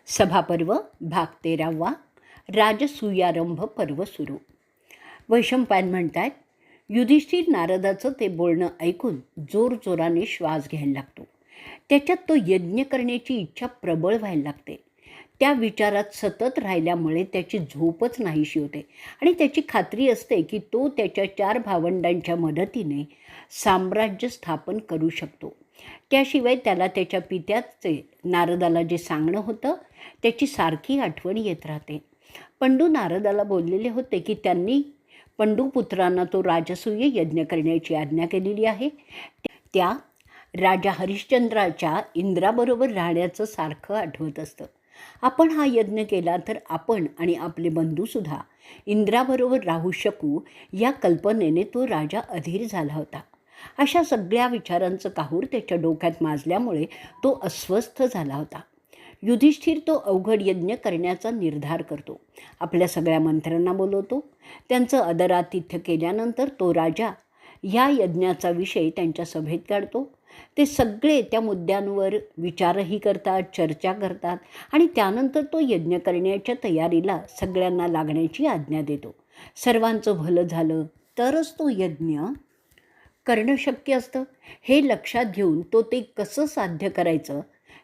सभापर्व भाग 13वा. राजसूयारंभ पर्व सुरू. वैशंपायन म्हणतात, युधिष्ठिर नारदाचं ते बोलणं ऐकून जोरजोराने श्वास घ्यायला लागतो. त्याच्यात तो यज्ञ करण्याची इच्छा प्रबळ व्हायला लागते. त्या विचारात सतत राहिल्यामुळे त्याची झोपच नाहीशी होते आणि त्याची खात्री असते की तो त्याच्या 4 भावंडांच्या मदतीने साम्राज्य स्थापन करू शकतो. त्याशिवाय त्याला त्याच्या पित्याचे नारदाला जे सांगणं होतं त्याची सारखी आठवण येत राहते. पंडू नारदाला बोललेले होते की त्यांनी पंडूपुत्रांना तो राजसूय यज्ञ करण्याची आज्ञा केलेली आहे. त्या राजा हरिश्चंद्राच्या इंद्राबरोबर राहण्याचं सारखं आठवत असतं. आपण हा यज्ञ केला तर आपण आणि आपले बंधूसुद्धा इंद्राबरोबर राहू शकू या कल्पनेने तो राजा अधीर झाला होता. अशा सगळ्या विचारांचं काहूर त्याच्या डोक्यात माजल्यामुळे तो अस्वस्थ झाला होता. युधिष्ठिर तो अवघड यज्ञ करण्याचा निर्धार करतो. आपल्या सगळ्या मंत्र्यांना बोलवतो. त्यांचं आदरातिथ्य केल्यानंतर तो राजा ह्या यज्ञाचा विषय त्यांच्या सभेत काढतो. ते सगळे त्या मुद्द्यांवर विचारही करतात, चर्चा करतात आणि त्यानंतर तो यज्ञ करण्याच्या तयारीला सगळ्यांना लागण्याची आज्ञा देतो. सर्वांचं भलं झालं तरच तो यज्ञ करणं शक्य असतं. हे लक्षात घेऊन तो ते कसं साध्य करायचं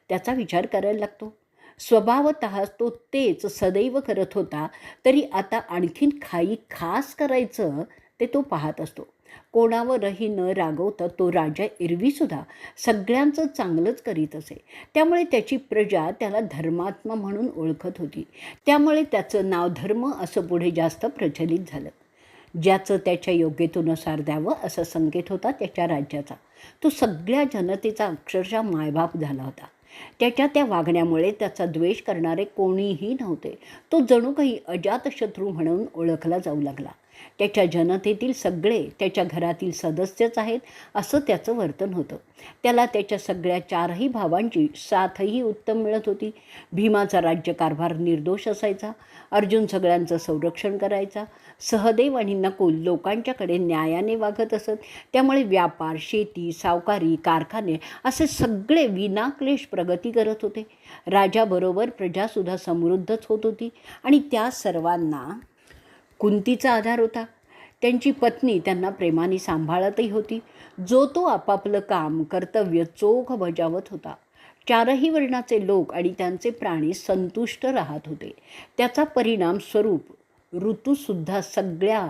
त्याचा विचार करायला लागतो. स्वभावतः तो तेच सदैव करत होता, तरी आता आणखीन काही खास करायचं ते तो पाहत असतो. कोणावरही न रागवता तो राजा एरवीसुद्धा सगळ्यांचं चांगलंच करीत असे. त्यामुळे त्याची प्रजा त्याला धर्मात्मा म्हणून ओळखत होती. त्यामुळे त्याचं नाव धर्म असं पुढे जास्त प्रचलित झालं. ज्याचं त्याच्या योग्यतेनुसार द्यावं असा संकेत होता त्याच्या राज्याचा. तो सगळ्या जनतेचा अक्षरशः मायबाप झाला होता. त्याच्या त्या वागण्यामुळे त्याचा द्वेष करणारे कोणीही नव्हते. तो जणू काही अजातशत्रू म्हणून ओळखला जाऊ लागला. त्याच्या जनतेतील सगळे त्याच्या घरातील सदस्यच आहेत असं त्याचं वर्तन होतं. त्याला त्याच्या सगळ्या 4ही भावांची साथही उत्तम मिळत होती. भीमाचा राज्यकारभार निर्दोष असायचा. अर्जुन सगळ्यांचं संरक्षण करायचा. सहदेव आणि नकुल लोकांच्याकडे न्यायाने वागत असत. त्यामुळे व्यापार, शेती, सावकारी, कारखाने असे सगळे विनाक्लेश प्रगती करत होते. राजाबरोबर प्रजासुद्धा समृद्धच होत होती आणि त्या सर्वांना कुंतीचा आधार होता. त्यांची पत्नी त्यांना प्रेमाने सांभाळतही होती. जो तो आपापलं काम, कर्तव्य चोख बजावत होता. 4ही वर्णाचे लोक आणि त्यांचे प्राणी संतुष्ट राहत होते. त्याचा परिणाम स्वरूप ऋतूसुद्धा सगळ्या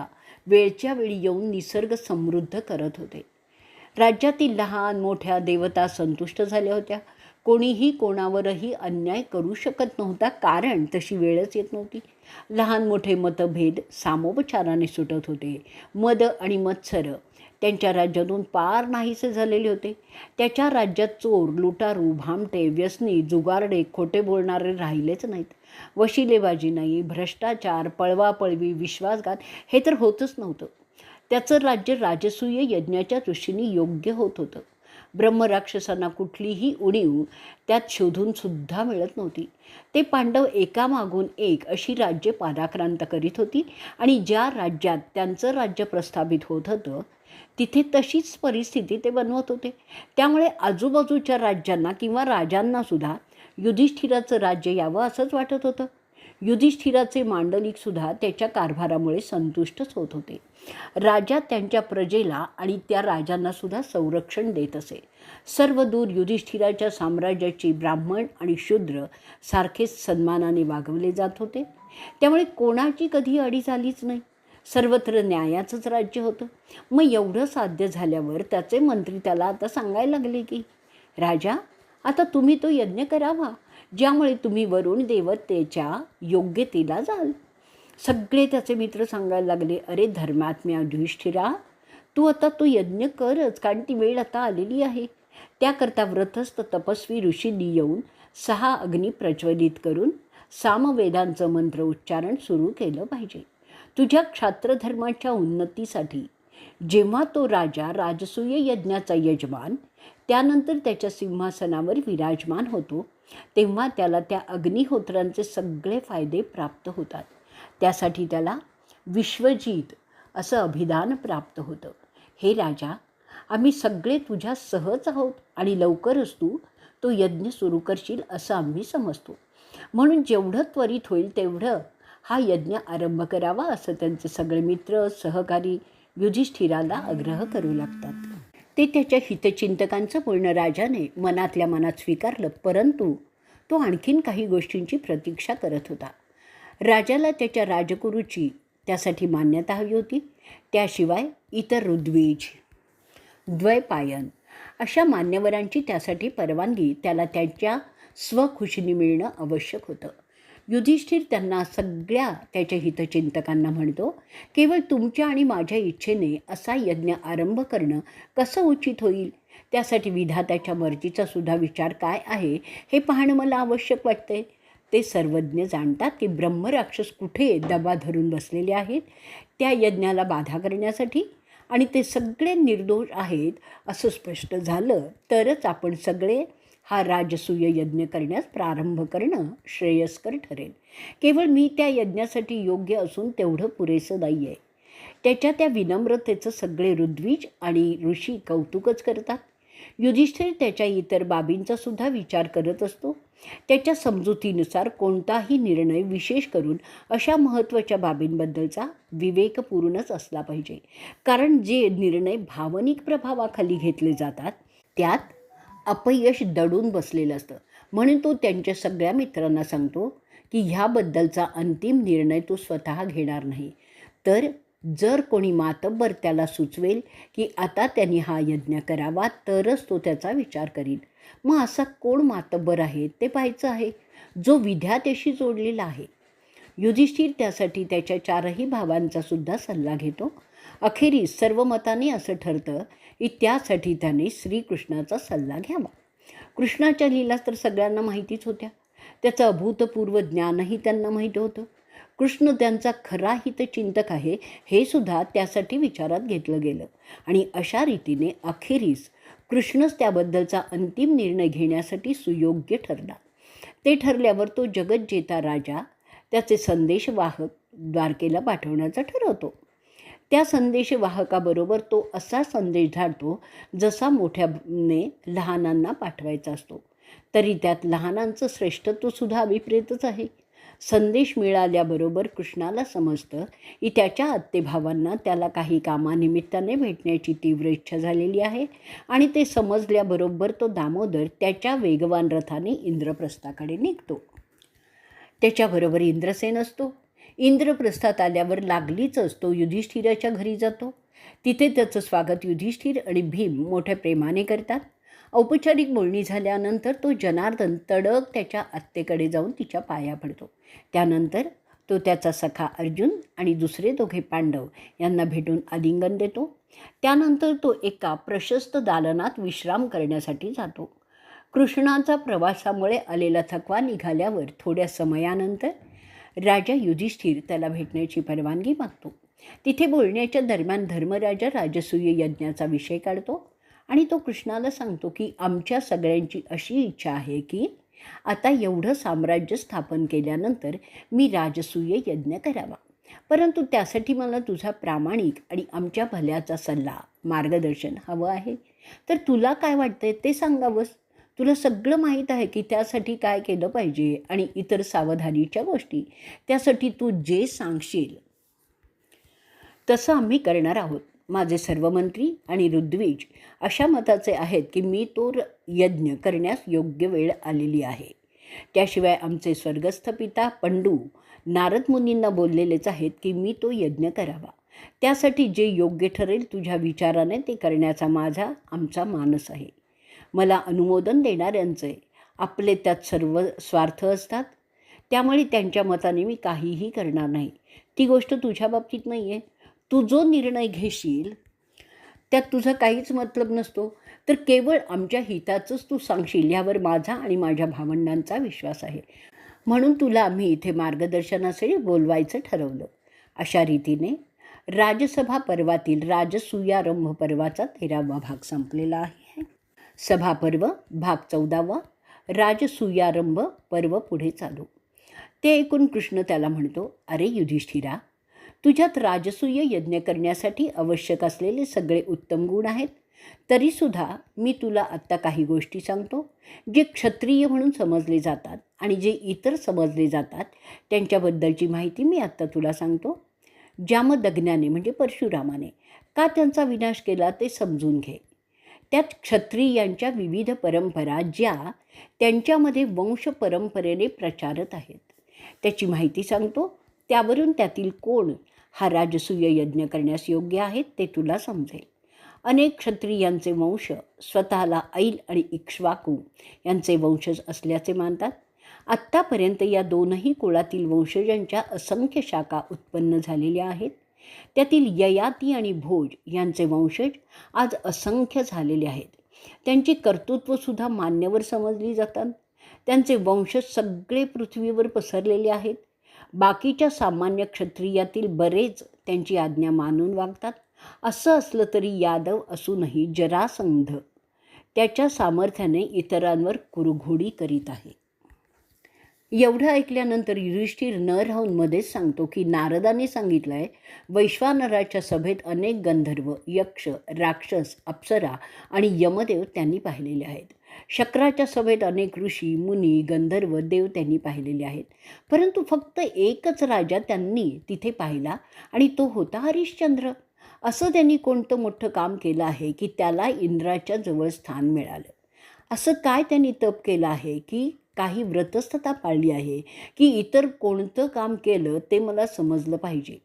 वेळच्या वेळी येऊन निसर्ग समृद्ध करत होते. राज्यातील लहान मोठ्या देवता संतुष्ट झाल्या होत्या. कोणीही कोणावरही अन्याय करू शकत नव्हता, कारण तशी वेळच येत नव्हती. लहान मोठे मतभेद सामोपचाराने सुटत होते. मद आणि मत्सर त्यांच्या राज्यातून पार नाहीसे झालेले होते. त्याच्या राज्यात चोर, लुटारू, भामटे, व्यसनी, जुगारडे, खोटे बोलणारे राहिलेच नाहीत. वशिलेबाजी नाही, भ्रष्टाचार, पळवापळवी, विश्वासघात हे तर होतच नव्हतं. त्याचं राज्य राजसूय यज्ञाच्या दृष्टीने योग्य होत होतं. ब्रह्मराक्षसांना कुठलीही उणीव त्यात शोधूनसुद्धा मिळत नव्हती. ते पांडव एकामागून एक अशी राज्ये पादाक्रांत करीत होती आणि ज्या राज्यात त्यांचं राज्य प्रस्थापित होत होतं तिथे तशीच परिस्थिती ते बनवत होते. त्यामुळे आजूबाजूच्या राज्यांना किंवा राजांनासुद्धा युधिष्ठिराचं राज्य यावं असंच वाटत होतं. युधिष्ठिराचे मांडलिकसुद्धा त्याच्या कारभारामुळे संतुष्टच होत होते. राजा त्यांच्या प्रजेला आणि त्या राजांनासुद्धा संरक्षण देत असे. सर्वदूर युधिष्ठिराच्या साम्राज्याची ब्राह्मण आणि शूद्र सारखेच सन्मानाने वागवले जात होते. त्यामुळे कोणाची कधी अडी झालीच नाही. सर्वत्र न्यायाचंच राज्य होतं. मग एवढं साध्य झाल्यावर त्याचे मंत्री त्याला आता सांगायला लागले की, राजा, आता तुम्ही तो यज्ञ करावा ज्यामुळे तुम्ही वरुण देवतेच्या योग्यतेला जाल. सगळे त्याचे मित्र सांगायला लागले, अरे धर्मात्म्या युधिष्ठिरा, तू आता तो यज्ञ करच, कारण ती वेळ आता आलेली आहे. त्याकरता व्रतस्थ तपस्वी ऋषींनी येऊन 6 अग्नी प्रज्वलित करून सामवेदांचं मंत्र उच्चारण सुरू केलं पाहिजे. तुझ्या क्षात्रधर्माच्या उन्नतीसाठी जेव्हा तो राजा राजसूय यज्ञाचा यजमान त्यानंतर त्याच्या सिंहासनावर विराजमान होतो तेव्हा त्याला त्या अग्निहोत्रांचे सगळे फायदे प्राप्त होतात. त्यासाठी त्याला विश्वजित असं अभिधान प्राप्त होतं. हे राजा, आम्ही सगळे तुझ्या सहज आहोत आणि लवकरच तू तो यज्ञ सुरू करशील असं आम्ही समजतो. म्हणून जेवढं त्वरित होईल तेवढं हा यज्ञ आरंभ करावा असं त्यांचे सगळे मित्र सहकारी युधिष्ठिराला आग्रह करू लागतात. ते त्याच्या हितचिंतकांचं बोलणं राजाने मनातल्या मनात स्वीकारलं, परंतु तो आणखीन काही गोष्टींची प्रतीक्षा करत होता. राजाला त्याच्या राजकुरूची त्यासाठी मान्यता हवी होती. त्याशिवाय इतर ऋद्विज, द्वैपायन अशा मान्यवरांची त्यासाठी परवानगी त्याला त्यांच्या स्वखुशीने मिळणं आवश्यक होतं. युधिष्ठिर त्यांना सगळ्या त्याच्या हितचिंतकांना म्हणतो, केवळ तुमच्या आणि माझ्या इच्छेने असा यज्ञ आरंभ करणं कसं उचित होईल? त्यासाठी विधात्याच्या मर्जीचा सुद्धा विचार काय आहे हे पाहणं मला आवश्यक वाटते. ते सर्वज्ञ जाणतात की ब्रह्मराक्षस कुठे दबा धरून बसलेले आहेत त्या यज्ञाला बाधा करण्यासाठी, आणि ते सगळे निर्दोष आहेत असं स्पष्ट झालं तरच आपण सगळे हा राजसूय यज्ञ करण्यास प्रारंभ करणं श्रेयस्कर ठरेल. केवळ मी त्या यज्ञासाठी योग्य असून तेवढं पुरेसं नाही आहे. त्याच्या त्या विनम्रतेचं सगळे ऋद्विज आणि ऋषी कौतुकच करतात. युधिष्ठिर त्याच्या इतर बाबींचा सुद्धा विचार करत असतो. त्याच्या समजुतीनुसार कोणताही निर्णय विशेष करून अशा महत्त्वाच्या बाबींबद्दलचा विवेकपूर्णच असला पाहिजे, कारण जे निर्णय भावनिक प्रभावाखाली घेतले जातात त्यात अपयश दडून बसलेलं असतं. म्हणून तो त्यांच्या सगळ्या मित्रांना सांगतो की ह्याबद्दलचा अंतिम निर्णय तो स्वतः घेणार नाही, तर जर कोणी मातब्बर त्याला सुचवेल की आता त्यांनी हा यज्ञ करावा तरच तो त्याचा विचार करील. मग असा कोण मातब्बर आहे ते पाहायचं आहे, जो विधात्याशी जोडलेला आहे. युधिष्ठिर त्यासाठी त्याच्या चारही भावांचा सुद्धा सल्ला घेतो. अखेरीस सर्व मताने असं ठरतं की त्यासाठी त्याने श्रीकृष्णाचा सल्ला घ्यावा. कृष्णाच्या लीला तर सगळ्यांना माहितीच होत्या. त्याचं अभूतपूर्व ज्ञानही त्यांना माहीत होतं. कृष्ण त्यांचा खरा हितचिंतक आहे हे सुद्धा त्यासाठी विचारात घेतलं गेलं, आणि अशा रीतीने अखेरीस कृष्णच त्याबद्दलचा अंतिम निर्णय घेण्यासाठी सुयोग्य ठरला. ते ठरल्यावर तो जगज्जेता राजा त्याचे संदेशवाहक द्वारकेला पाठवण्याचा ठरवतो. त्या संदेशवाहकाबरोबर तो असा संदेश धाडतो जसा मोठ्याने लहानांना पाठवायचा असतो, तरी त्यात लहानांचं श्रेष्ठत्वसुद्धा अभिप्रेतच आहे. संदेश मिळाल्याबरोबर कृष्णाला समजतं की त्याच्या आत्तेभावांना त्याला काही कामानिमित्ताने भेटण्याची तीव्र इच्छा झालेली आहे, आणि ते समजल्याबरोबर तो दामोदर त्याच्या वेगवान रथाने इंद्रप्रस्थाकडे निघतो. त्याच्याबरोबर इंद्रसेन असतो. इंद्रप्रस्थात आल्यावर लागलीच तो युधिष्ठिराच्या घरी जातो. तिथे त्याचं स्वागत युधिष्ठिर आणि भीम मोठ्या प्रेमाने करतात. औपचारिक बोलणी झाल्यानंतर तो जनार्दन तडक त्याच्या आत्तेकडे जाऊन तिच्या पाया पडतो. त्यानंतर तो त्याचा सखा अर्जुन आणि दुसरे दोघे पांडव यांना भेटून आलिंगन देतो. त्यानंतर तो एका प्रशस्त दालनात विश्राम करण्यासाठी जातो. कृष्णाचा प्रवासामुळे आलेला थकवा निघाल्यावर थोड्या समयानंतर राजा युधिष्ठिर त्याला भेटण्याची परवानगी मागतो. तिथे बोलण्याच्या दरम्यान धर्मराजा राजसूय यज्ञाचा विषय काढतो आणि तो कृष्णाला सांगतो की आमच्या सगळ्यांची अशी इच्छा आहे की आता एवढं साम्राज्य स्थापन केल्यानंतर मी राजसूय यज्ञ करावा, परंतु त्यासाठी मला तुझा प्रामाणिक आणि आमच्या भल्याचा सल्ला मार्गदर्शन हवं आहे. तर तुला काय वाटतंय ते सांगावंस. तुला सगळं माहीत आहे की त्यासाठी काय केलं पाहिजे आणि इतर सावधानीच्या गोष्टी. त्यासाठी तू जे सांगशील तसं आम्ही करणार आहोत. माझे सर्व मंत्री आणि ऋद्विज अशा मताचे आहेत की मी तो यज्ञ करण्यास योग्य वेळ आलेली आहे. त्याशिवाय आमचे स्वर्गस्थ पिता पंडू नारद मुनींना बोललेलेच आहेत की मी तो यज्ञ करावा. त्यासाठी जे योग्य ठरेल तुझ्या विचाराने ते करण्याचा आमचा मानस आहे. मला अनुमोदन देणाऱ्यांचे आपले त्यात सर्व स्वार्थ असतात, त्यामुळे त्यांच्या मताने मी काहीही करणार नाही. ती गोष्ट तुझ्या बाबतीत नाही आहे. तू जो निर्णय घेशील त्यात तुझा काहीच मतलब नसतो, तर केवळ आमच्या हिताचंच तू सांगशील यावर माझा आणि माझ्या भावंडांचा विश्वास आहे. म्हणून तुला आम्ही इथे मार्गदर्शनासाठी बोलवायचं ठरवलं. अशा रीतीने राजसभा पर्वातील राजसूयारंभ पर्वाचा 13वा भाग संपलेला आहे. सभापर्व भाग 14वा, राजसूयारंभ पर्व पुढे चालू. ते ऐकून कृष्ण त्याला म्हणतो, अरे युधिष्ठिरा, तुझ्यात राजसूय यज्ञ करण्यासाठी आवश्यक असलेले सगळे उत्तम गुण आहेत. तरीसुद्धा मी तुला आत्ता काही गोष्टी सांगतो जे क्षत्रिय म्हणून समजले जातात आणि जे इतर समजले जातात त्यांच्याबद्दलची माहिती मी आत्ता तुला सांगतो. जामदग्न्याने म्हणजे परशुरामाने का त्यांचा विनाश केला ते समजून घे. त्यात क्षत्रियांच्या विविध परंपरा ज्या त्यांच्यामध्ये वंश परंपरेने प्रचारत आहेत त्याची माहिती सांगतो. त्यावरून त्यातील कोण हा राजसूय यज्ञ करण्यास योग्य आहेत ते तुला समजेल. अनेक क्षत्रियांचे वंश स्वतःला ऐल आणि इक्ष्वाकू यांचे वंशज असल्याचे मानतात. आत्तापर्यंत या दोनही कुळातील वंशजांच्या असंख्य शाखा उत्पन्न झालेल्या आहेत. त्यातील ययाती आणि भोज यांचे वंशज आज असंख्य झालेले आहेत. त्यांची कर्तृत्वसुद्धा मान्यवर समजली जातात. त्यांचे वंशज सगळे पृथ्वीवर पसरलेले आहेत. बाकीच्या सामान्य क्षत्रियातील बरेच त्यांची आज्ञा मानून वागतात. असं असलं तरी यादव असूनही जरासंध त्याच्या सामर्थ्याने इतरांवर कुरघोडी करीत आहे. एवढं ऐकल्यानंतर युधिष्ठिर न राहून मध्येच सांगतो की नारदाने सांगितलं आहे, वैश्वानराच्या सभेत अनेक गंधर्व, यक्ष, राक्षस, अप्सरा आणि यमदेव त्यांनी पाहिलेले आहेत. शक्राच्या सभेत अनेक ऋषी, मुनी, गंधर्व, देव त्यांनी पाहिलेले आहेत. परंतु फक्त एकच राजा त्यांनी तिथे पाहिला आणि तो होता हरिश्चंद्र. असं त्यांनी कोणतं मोठं काम केलं आहे की त्याला इंद्राच्या जवळ स्थान मिळालं? असं काय त्यांनी तप केलं आहे की काही व्रतस्थता पाळली आहे की इतर कोणतं काम केलं ते मला समजलं पाहिजे.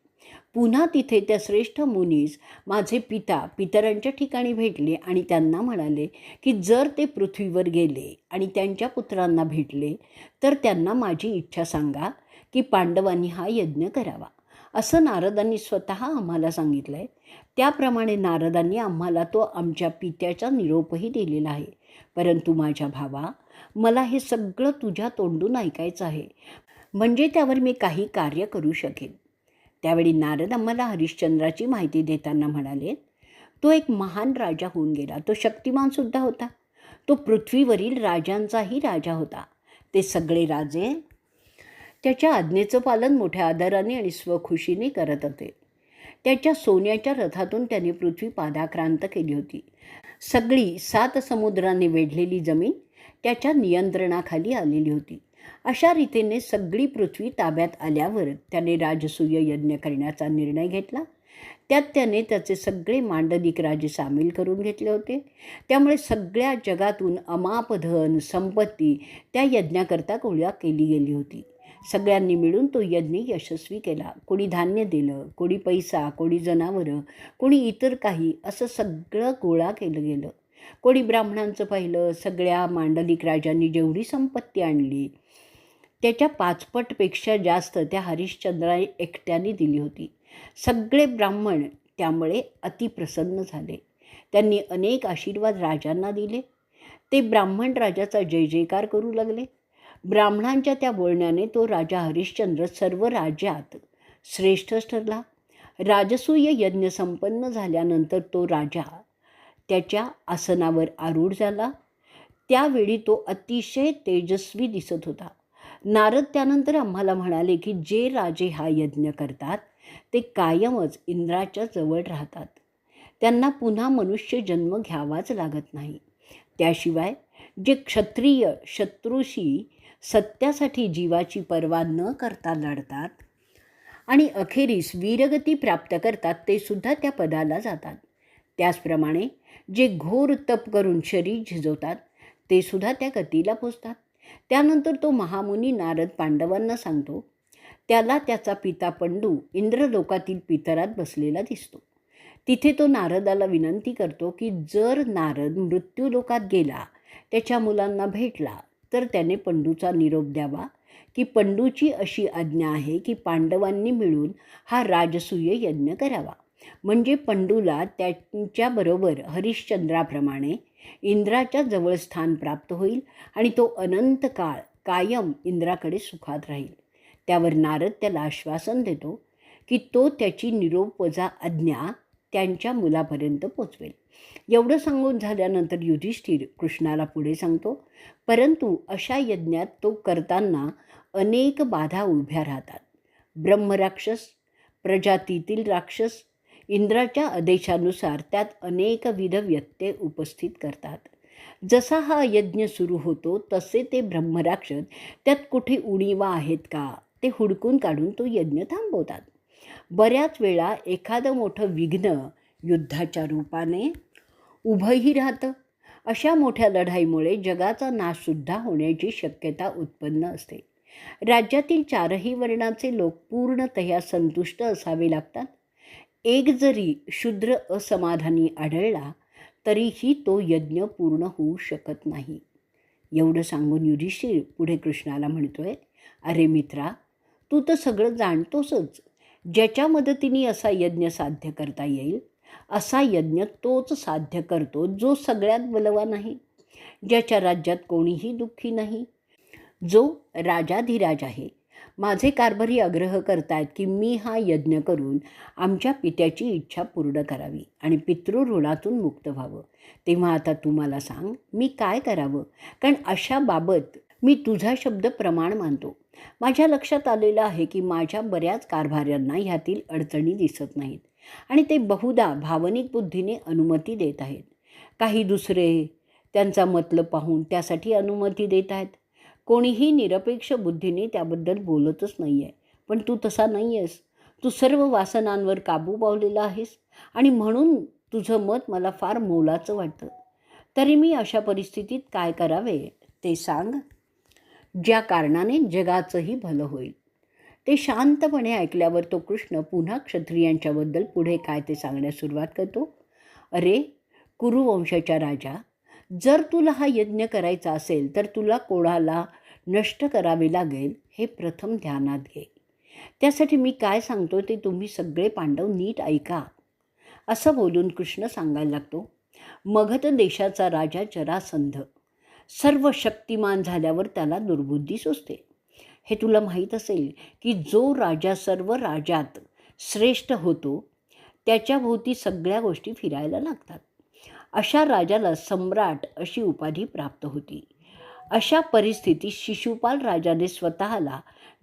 पुन्हा तिथे त्या श्रेष्ठ मुनीस माझे पितरांच्या ठिकाणी भेटले आणि त्यांना म्हणाले की जर ते पृथ्वीवर गेले आणि त्यांच्या पुत्रांना भेटले तर त्यांना माझी इच्छा सांगा की पांडवांनी हा यज्ञ करावा. असं नारदांनी स्वतः आम्हाला सांगितलं आहे. त्याप्रमाणे नारदांनी आम्हाला तो आमच्या पित्याचा निरोपही दिलेला आहे. परंतु माझ्या भावा, मला हे सगळं तुझ्या तोंडून ऐकायचं आहे, म्हणजे त्यावर मी काही कार्य करू शकेन. त्यावेळी नारद आम्हाला हरिश्चंद्राची माहिती देताना म्हणाले, तो एक महान राजा होऊन गेला. तो शक्तिमानसुद्धा होता. तो पृथ्वीवरील राजांचाही राजा होता. ते सगळे राजे त्याच्या आज्ञेचं पालन मोठ्या आदराने आणि स्वखुशीने करत होते. त्याच्या सोन्याच्या रथातून त्याने पृथ्वी पादाक्रांत केली होती. सगळी 7 समुद्रांनी वेढलेली जमीन त्याच्या नियंत्रणाखाली आलेली होती. अशा रीतीने सगळी पृथ्वी ताब्यात आल्यावर त्याने राजसूय यज्ञ करण्याचा निर्णय घेतला. त्यात त्याने त्याचे सगळे मांडलिक राजे सामील करून घेतले होते. त्यामुळे सगळ्या जगातून अमाप धन संपत्ती त्या यज्ञाकरता गोळा केली गेली होती. सगळ्यांनी मिळून तो यज्ञ यशस्वी केला. कोणी धान्य दिलं, कोणी पैसा, कोणी जनावरं, कोणी इतर काही, असं सगळं गोळा केलं गेलं. कोणी ब्राह्मणांचं पाहिलं. सगळ्या मांडलिक राजांनी जेवढी संपत्ती आणली त्याच्या 5 पटपेक्षा जास्त त्या हरिश्चंद्राने एकट्याने दिली होती. सगळे ब्राह्मण त्यामुळे अतिप्रसन्न झाले. त्यांनी अनेक आशीर्वाद राजांना दिले. ते ब्राह्मण राजाचा जय जयकार करू लागले. ब्राह्मणांच्या त्या बोलण्याने तो राजा हरिश्चंद्र सर्व राज्यात श्रेष्ठच ठरला. राजसूय यज्ञ संपन्न झाल्यानंतर तो राजा त्याच्या आसनावर आरूढ झाला. त्यावेळी तो अतिशय तेजस्वी दिसत होता. नारद त्यानंतर आम्हाला म्हणाले की जे राजे हा यज्ञ करतात ते कायमच इंद्राच्या जवळ राहतात. त्यांना पुन्हा मनुष्य जन्म घ्यावाच लागत नाही. त्याशिवाय जे क्षत्रिय शत्रूशी सत्यासाठी जीवाची पर्वा न करता लढतात आणि अखेरीस वीरगती प्राप्त करतात ते सुद्धा त्या पदाला जातात. त्याचप्रमाणे जे घोर तप करून शरीर झिजवतात ते सुद्धा त्या गतीला पोचतात. त्यानंतर तो महामुनी नारद पांडवांना सांगतो. त्याला त्याचा पिता पंडू इंद्रलोकातील पितरात बसलेला दिसतो. तिथे तो नारदाला विनंती करतो की जर नारद मृत्यूलोकात गेला, त्याच्या मुलांना भेटला तर त्याने पंडूचा निरोप द्यावा की पंडूची अशी आज्ञा आहे की पांडवांनी मिळून हा राजसूय यज्ञ करावा. म्हणजे पंडूला त्यांच्याबरोबर हरिश्चंद्राप्रमाणे इंद्राच्या जवळ स्थान प्राप्त होईल आणि तो अनंत काळ कायम इंद्राकडे सुखात राहील. त्यावर नारद त्याला आश्वासन देतो की तो त्याची निरोपवजा आज्ञा त्यांच्या मुलापर्यंत पोचवेल. एवढं सांगून झाल्यानंतर युधिष्ठिर कृष्णाला पुढे सांगतो, परंतु अशा यज्ञात तो करताना अनेक बाधा उभ्या राहतात. ब्रह्मराक्षस, प्रजातीतील राक्षस इंद्राच्या आदेशानुसार त्यात अनेकविध व्यत्यय उपस्थित करतात. जसा हा यज्ञ सुरू होतो तसे ते ब्रह्मराक्षस त्यात कुठे उणीवा आहेत का ते हुडकून काढून तो यज्ञ थांबवतात. बऱ्याच वेळा एखादं मोठं विघ्न युद्धाच्या रूपाने उभंही राहतं. अशा मोठ्या लढाईमुळे जगाचा नाशसुद्धा होण्याची शक्यता उत्पन्न असते. राज्यातील चारही वर्णाचे लोक पूर्णतः संतुष्ट असावे लागतात. एक जरी शूद्र असमाधानी आढळला तरीही तो यज्ञ पूर्ण होऊ शकत नाही. एवढं सांगून युधिष्ठिर पुढे कृष्णाला म्हणतोय, अरे मित्रा, तू तर सगळं जाणतोसच. ज्याच्या मदतीने असा यज्ञ साध्य करता येईल असा यज्ञ तोच साध्य करतो जो सगळ्यात बलवान आहे, ज्याच्या राज्यात कोणीही दुःखी नाही, जो राजाधिराज आहे. माझे कारभारी आग्रह करतायत की मी हा यज्ञ करून आमच्या पित्याची इच्छा पूर्ण करावी आणि पितृऋणातून मुक्त व्हावं. तेव्हा आता तू मला सांग मी काय करावं, कारण अशा बाबत मी तुझा शब्द प्रमाण मानतो. माझ्या लक्षात आलेलं आहे की माझ्या बऱ्याच कारभाऱ्यांना ह्यातील अडचणी दिसत नाहीत आणि ते बहुधा भावनिक बुद्धीने अनुमती देत आहेत. काही दुसरे त्यांचा मतलब पाहून त्यासाठी अनुमती देत आहेत. कोणीही निरपेक्ष बुद्धीने त्याबद्दल बोलतच नाही आहे. पण तू तसा नाही आहेस. तू सर्व वासनांवर काबू पावलेला आहेस आणि म्हणून तुझं मत मला फार मोलाचं वाटतं. तरी मी अशा परिस्थितीत काय करावे ते सांग, ज्या कारणाने जगाचंही भलं होईल. ते शांतपणे ऐकल्यावर तो कृष्ण पुन्हा क्षत्रियांच्याबद्दल पुढे काय ते सांगण्यास सुरुवात करतो. अरे कुरुवंशाच्या राजा, जर तुला हा यज्ञ करायचा असेल तर तुला कोणाला नष्ट करावे लागेल हे प्रथम ध्यानात घे. त्यासाठी मी काय सांगतो ते तुम्ही सगळे पांडव नीट ऐका. असं बोलून कृष्ण सांगायला लागतो. मगध देशाचा राजा जरासंध सर्व शक्तिमान झाल्यावर त्याला दुर्बुद्धी सुचते. हे तुला माहीत असेल की जो राजा सर्व राजात श्रेष्ठ होतो त्याच्याभोवती सगळ्या गोष्टी फिरायला लागतात. अशा राजाला सम्राट अशी उपाधी प्राप्त होती. अशा परिस्थितीत शिशुपाल राजाने स्वतःला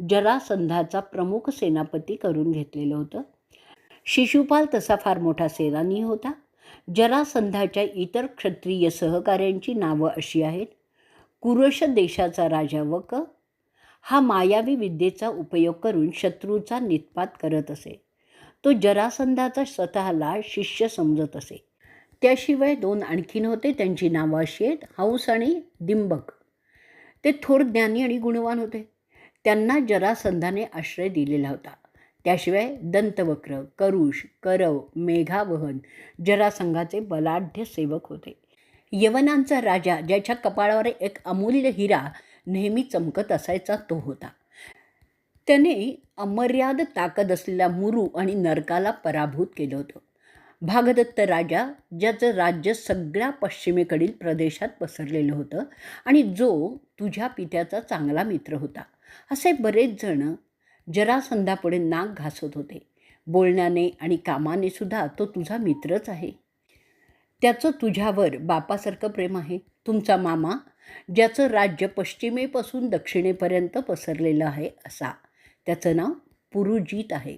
जरासंधाचा प्रमुख सेनापती करून घेतलेलं होतं. शिशुपाल तसा फार मोठा सेनानी होता. जरासंधाच्या इतर क्षत्रिय सहकाऱ्यांची नावं अशी आहेत. कुरश देशाचा राजा वक हा मायावी विद्येचा उपयोग करून शत्रूचा निःपात करत असे. तो जरासंधाचा स्वतःला शिष्य समजत असे. त्याशिवाय दोन आणखीन होते, त्यांची नावं अशी आहेत, हंस आणि डिंबक. ते थोर ज्ञानी आणि गुणवान होते. त्यांना जरासंधाने आश्रय दिलेला होता. त्याशिवाय दंतवक्र, करुष, करव, मेघावहन जरासंधाचे बलाढ्य सेवक होते. यवनांचा राजा, ज्याच्या कपाळावर एक अमूल्य हिरा नेहमी चमकत असायचा, तो होता. त्याने अमर्याद ताकद असलेल्या मुरू आणि नरकाला पराभूत केलं होतं. भागदत्त राजा, ज्याचं राज्य सगळ्या पश्चिमेकडील प्रदेशात पसरलेलं होतं आणि जो तुझ्या पित्याचा चांगला मित्र होता. असे बरेच जण जरासंधापुढे नाक घासत होते. बोलण्याने आणि कामाने सुद्धा तो तुझा मित्रच आहे. त्याचं तुझ्यावर बापासारखं प्रेम आहे. तुमचा मामा, ज्याचं राज्य पश्चिमेपासून दक्षिणेपर्यंत पसरलेलं आहे असा, त्याचं नाव पुरुजित आहे.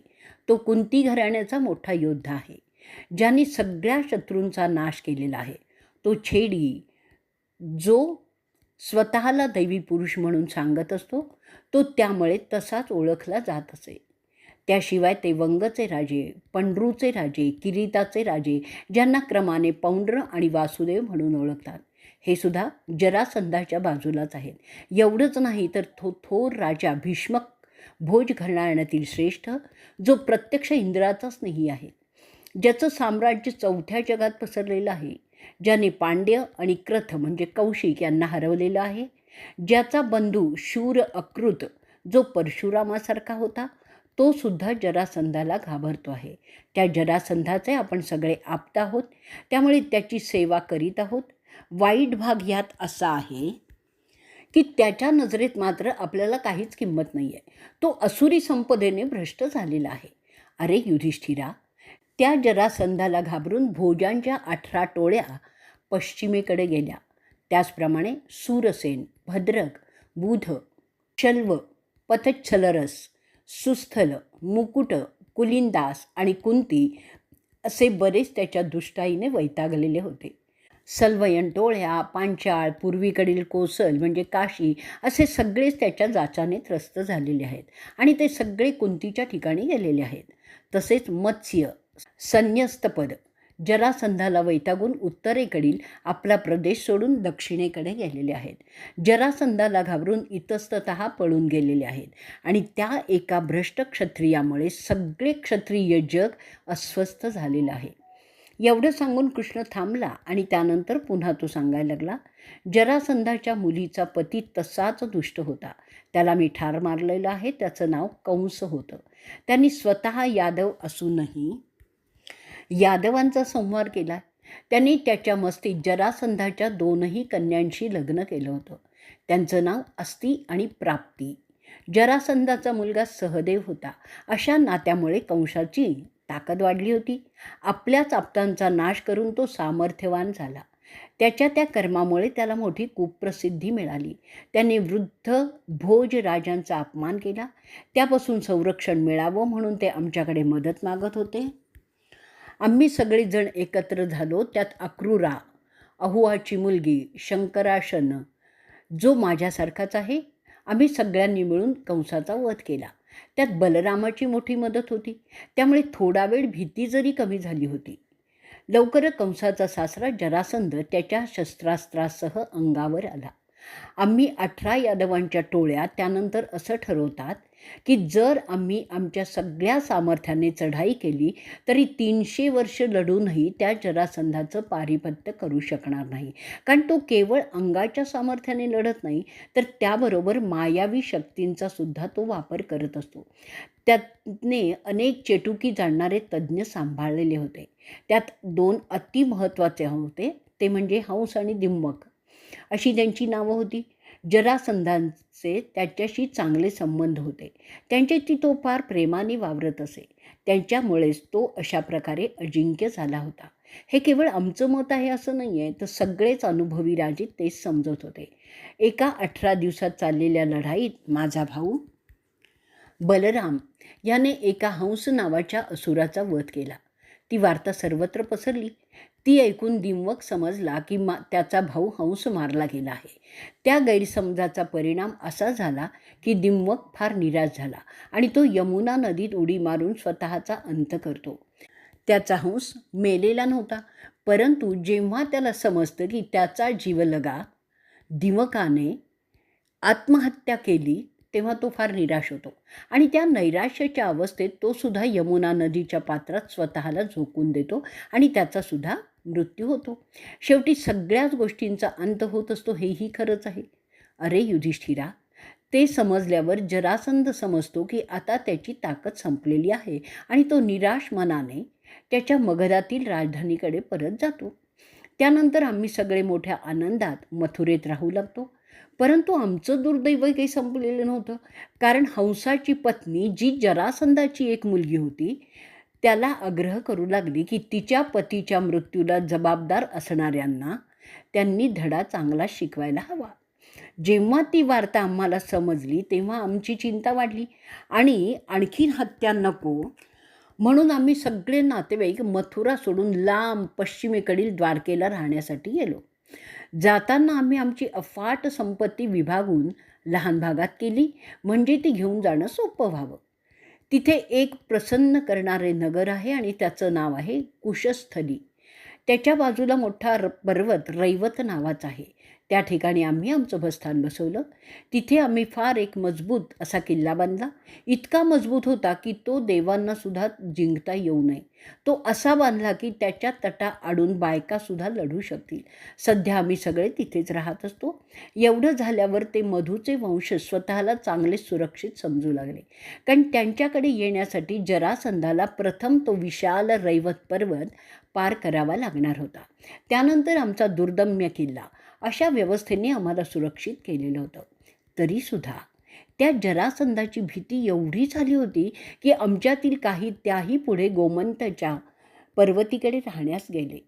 तो कुंती घराण्याचा मोठा योद्धा आहे, ज्याने सगळ्या शत्रूंचा नाश केलेला आहे. तो छेडी, जो स्वतःला दैवी पुरुष म्हणून सांगत असतो, तो त्यामुळे तसाच ओळखला जात असे. त्याशिवाय ते वंगचे राजे, पंड्रूचे राजे, किरीताचे राजे, ज्यांना क्रमाने पौंड्र आणि वासुदेव म्हणून ओळखतात, हे सुद्धा जरासंधाच्या बाजूलाच आहेत. एवढंच नाही तर तो थोर राजा भीष्मक, भोज घराण्यातील श्रेष्ठ, जो प्रत्यक्ष इंद्राचा स्नेही आहे, ज्याचं साम्राज्य चौथ्या जगात पसरलेलं आहे, ज्याने पांड्य आणि क्रथ म्हणजे कौशिक यांना हरवलेलं आहे, ज्याचा बंधू शूर अकृत, जो परशुरामासारखा होता, तो सुद्धा जरासंधाला घाबरतो आहे. त्या जरासंधाचे आपण सगळे आप्त आहोत, त्यामुळे त्याची सेवा करीत आहोत. वाईट भाग ह्यात असा आहे की त्याच्या नजरेत मात्र आपल्याला काहीच किंमत नाही आहे. तो असुरी संपदेने भ्रष्ट झालेला आहे. अरे युधिष्ठिरा, त्या जरासंधाला घाबरून भोजांच्या 18 टोळ्या पश्चिमेकडे गेल्या. त्याचप्रमाणे सूरसेन, भद्रक, बुध, शल्व, पतच्छलरस, सुस्थल, मुकुट, कुलिंदास आणि कुंती असे बरेच त्याच्या दुष्टाईने वैतागलेले होते. सलवयन टोळ्या, पांचाळ, पूर्वीकडील कोसल म्हणजे काशी असे सगळेच त्याच्या जाचाने त्रस्त झालेले आहेत आणि ते सगळे कुंतीच्या ठिकाणी गेलेले आहेत. तसेच मत्स्य, संन्यस्तपद जरासंधाला वैतागून उत्तरेकडील आपला प्रदेश सोडून दक्षिणेकडे गेलेले आहेत. जरासंधाला घाबरून इतस्ततः पळून गेलेले आहेत आणि त्या एका भ्रष्ट क्षत्रियामुळे सगळे क्षत्रिय जग अस्वस्थ झालेलं आहे. एवढं सांगून कृष्ण थांबला आणि त्यानंतर पुन्हा तो सांगायला लागला, जरासंधाच्या मुलीचा पती तसाच दुष्ट होता. त्याला मी ठार मारलेलं आहे. त्याचं नाव कंस होतं. त्यांनी स्वतः यादव असूनही यादवांचा संहार केला. त्यांनी त्याच्या मस्तीत जरासंधाच्या 2 कन्यांशी लग्न केलं होतं. त्यांचं नाव अस्ती आणि प्राप्ती. जरासंधाचा मुलगा सहदेव होता. अशा नात्यामुळे कंसाची ताकद वाढली होती. आपल्याच आप्तांचा नाश करून तो सामर्थ्यवान झाला. त्याच्या त्या कर्मामुळे त्याला मोठी कुप्रसिद्धी मिळाली. त्याने वृद्ध भोज राजांचा अपमान केला. त्यापासून संरक्षण मिळावं म्हणून ते आमच्याकडे मदत मागत होते. आम्ही सगळेजण एकत्र झालो. त्यात अक्रूरा, अहुआची मुलगी शंकराशन, जो माझ्यासारखाच आहे. आम्ही सगळ्यांनी मिळून कंसाचा वध केला. त्यात बलरामाची मोठी मदत होती. त्यामुळे थोडा वेळ भीती जरी कमी झाली होती. लवकरच कंसाचा सासरा जरासंध त्याच्या शस्त्रास्त्रासह अंगावर आला. आम्ही 18 यादवांच्या टोळ्या त्यानंतर असं ठरवतात की जर आम्ही आमच्या सगळ्या सामर्थ्याने चढाई केली तरी 300 वर्ष लढूनही त्या जरासंधाचं पारिपत्य करू शकणार नाही. कारण तो केवळ अंगाच्या सामर्थ्याने लढत नाही, तर त्याबरोबर मायावी शक्तींचा सुद्धा तो वापर करत असतो. त्याने अनेक चेटुकी जाणणारे तज्ज्ञ सांभाळलेले होते. त्यात 2 अति महत्त्वाचे होते, ते म्हणजे हंस आणि दिम्मक अशी त्यांची नावं होती. जरासंधांचे त्याच्याशी चांगले संबंध होते. त्यांच्याशी तो फार प्रेमाने वावरत असे. त्यांच्यामुळेच तो अशा प्रकारे अजिंक्य झाला होता. हे केवळ आमचं मत आहे असं नाही आहे, तर सगळेच अनुभवी राजे तेच समजत होते. एका 18 दिवसात चाललेल्या लढाईत माझा भाऊ बलराम याने एका हंस नावाच्या असुराचा वध केला. ती वार्ता सर्वत्र पसरली. ती ऐकून दिम्वक समजला की त्याचा भाऊ हंस मारला गेला आहे. त्या गैरसमजाचा परिणाम असा झाला की दिम्वक फार निराश झाला आणि तो यमुना नदीत उडी मारून स्वतःचा अंत करतो. त्याचा हंस मेलेला नव्हता, परंतु जेव्हा त्याला समजतं की त्याचा जीवलगा दिमकाने आत्महत्या केली तेव्हा तो फार निराश होतो आणि त्या नैराश्याच्या अवस्थेत तो सुद्धा यमुना नदीच्या पात्रात स्वतःला झोकून देतो आणि त्याचासुद्धा मृत्यू होतो. शेवटी सगळ्याच गोष्टींचा अंत होत असतो, हेही खरंच आहे. अरे युधिष्ठिरा, ते समजल्यावर जरासंध समजतो की आता त्याची ताकद संपलेली आहे आणि तो निराश मनाने त्याच्या मगधातील राजधानीकडे परत जातो. त्यानंतर आम्ही सगळे मोठ्या आनंदात मथुरेत राहू लागतो. परंतु आमचं दुर्दैव काही संपलेलं नव्हतं. कारण हंसाची पत्नी, जी जरासंधाची एक मुलगी होती, त्याला आग्रह करू लागली की तिच्या पतीच्या मृत्यूला जबाबदार असणाऱ्यांना त्यांनी धडा चांगला शिकवायला हवा. जेव्हा ती वार्ता आम्हाला समजली तेव्हा आमची चिंता वाढली आणि आणखीन हत्या नको म्हणून आम्ही सगळे नातेवाईक मथुरा सोडून लांब पश्चिमेकडील द्वारकेला राहण्यासाठी गेलो. जाताना आम्ही आमची अफाट संपत्ती विभागून लहान भागात केली, म्हणजे ती घेऊन जाणं सोपं व्हावं. तिथे एक प्रसन्न करणारे नगर आहे आणि त्याचं नाव आहे कुशस्थली. त्याच्या बाजूला मोठा पर्वत रैवत नावाचा आहे. त्या ठिकाणी आम्ही आमचं बस्थान बसवलं. तिथे आम्ही फार एक मजबूत असा किल्ला बांधला. इतका मजबूत होता की तो देवांनासुद्धा जिंकता येऊ नये. तो असा बांधला की त्याच्या तटा आडून बायकासुद्धा लढू शकतील. सध्या आम्ही सगळे तिथेच राहत असतो. एवढं झाल्यावर ते मधूचे वंशज स्वतःला चांगले सुरक्षित समजू लागले, कारण त्यांच्याकडे येण्यासाठी जरासंधाला प्रथम तो विशाल रैवत पर्वत पार करावा लागणार होता. त्यानंतर आमचा दुर्दम्य किल्ला अशा व्यवस्थेने आम्हाला सुरक्षित केलेलं होतं. तरीसुद्धा त्या जरासंधाची भीती एवढी झाली होती की आमच्यातील काही त्याही पुढे गोमंतच्या पर्वतीकडे राहण्यास गेले.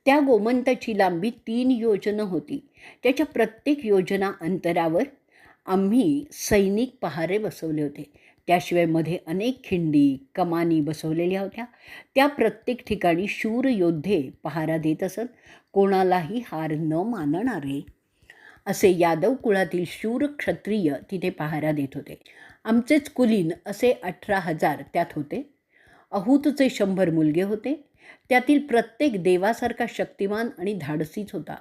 त्या गोमंताची लांबी 3 योजनं होती. त्याच्या प्रत्येक योजना अंतरावर आम्ही सैनिक पहारे बसवले होते. त्याशिवाय मध्ये अनेक खिंडी, कमानी बसवलेल्या होत्या. त्या प्रत्येक ठिकाणी शूर योद्धे पहारा देत असत, कोणालाही हार न मानणारे असे यादव कुळातील शूर क्षत्रिय तिथे पहारा देत होते. आमचेच कुलीन असे 18,000 त्यात होते. अहूतचे 100 मुलगे होते. त्यातील प्रत्येक देवासारखा शक्तिमान आणि धाडसीच होता.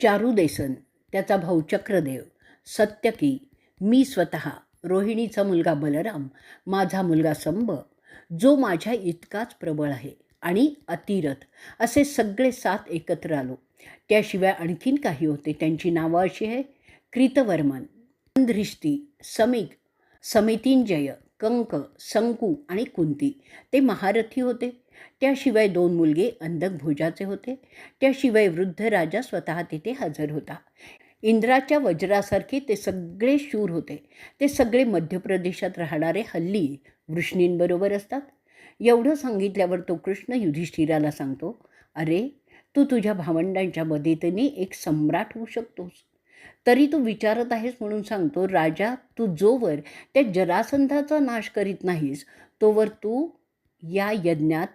चारुदेसन, त्याचा भाऊ चक्रदेव, सत्यकी, मी स्वतः, रोहिणीचा मुलगा बलराम, माझा मुलगा संब, जो माझ्या इतकाच प्रबळ आहे, आणि अतिरथ, असे सगळे 7 एकत्र आलो. त्याशिवाय आणखीन काही होते. त्यांची नावं अशी आहे: कृतवर्मन, ध्रिष्टी, समिग, समितिंजय, कंक, संकू आणि कुंती. ते महारथी होते. त्याशिवाय 2 मुलगे अंधक भुजाचे होते. त्याशिवाय वृद्ध राजा स्वतः तिथे हजर होता. इंद्राच्या वज्रासारखे ते सगळे शूर होते. ते सगळे मध्य प्रदेशात राहणारे हल्ली वृष्णींबरोबर असतात. एवढं सांगितल्यावर तो कृष्ण युधिष्ठिराला सांगतो, अरे, तू तुझ्या भावंडांच्या मदतीने एक सम्राट होऊ शकतोस. तरी तू विचारत आहेस म्हणून सांगतो, राजा, तू जोवर त्या जरासंधाचा नाश करीत नाहीस तोवर तू या यज्ञात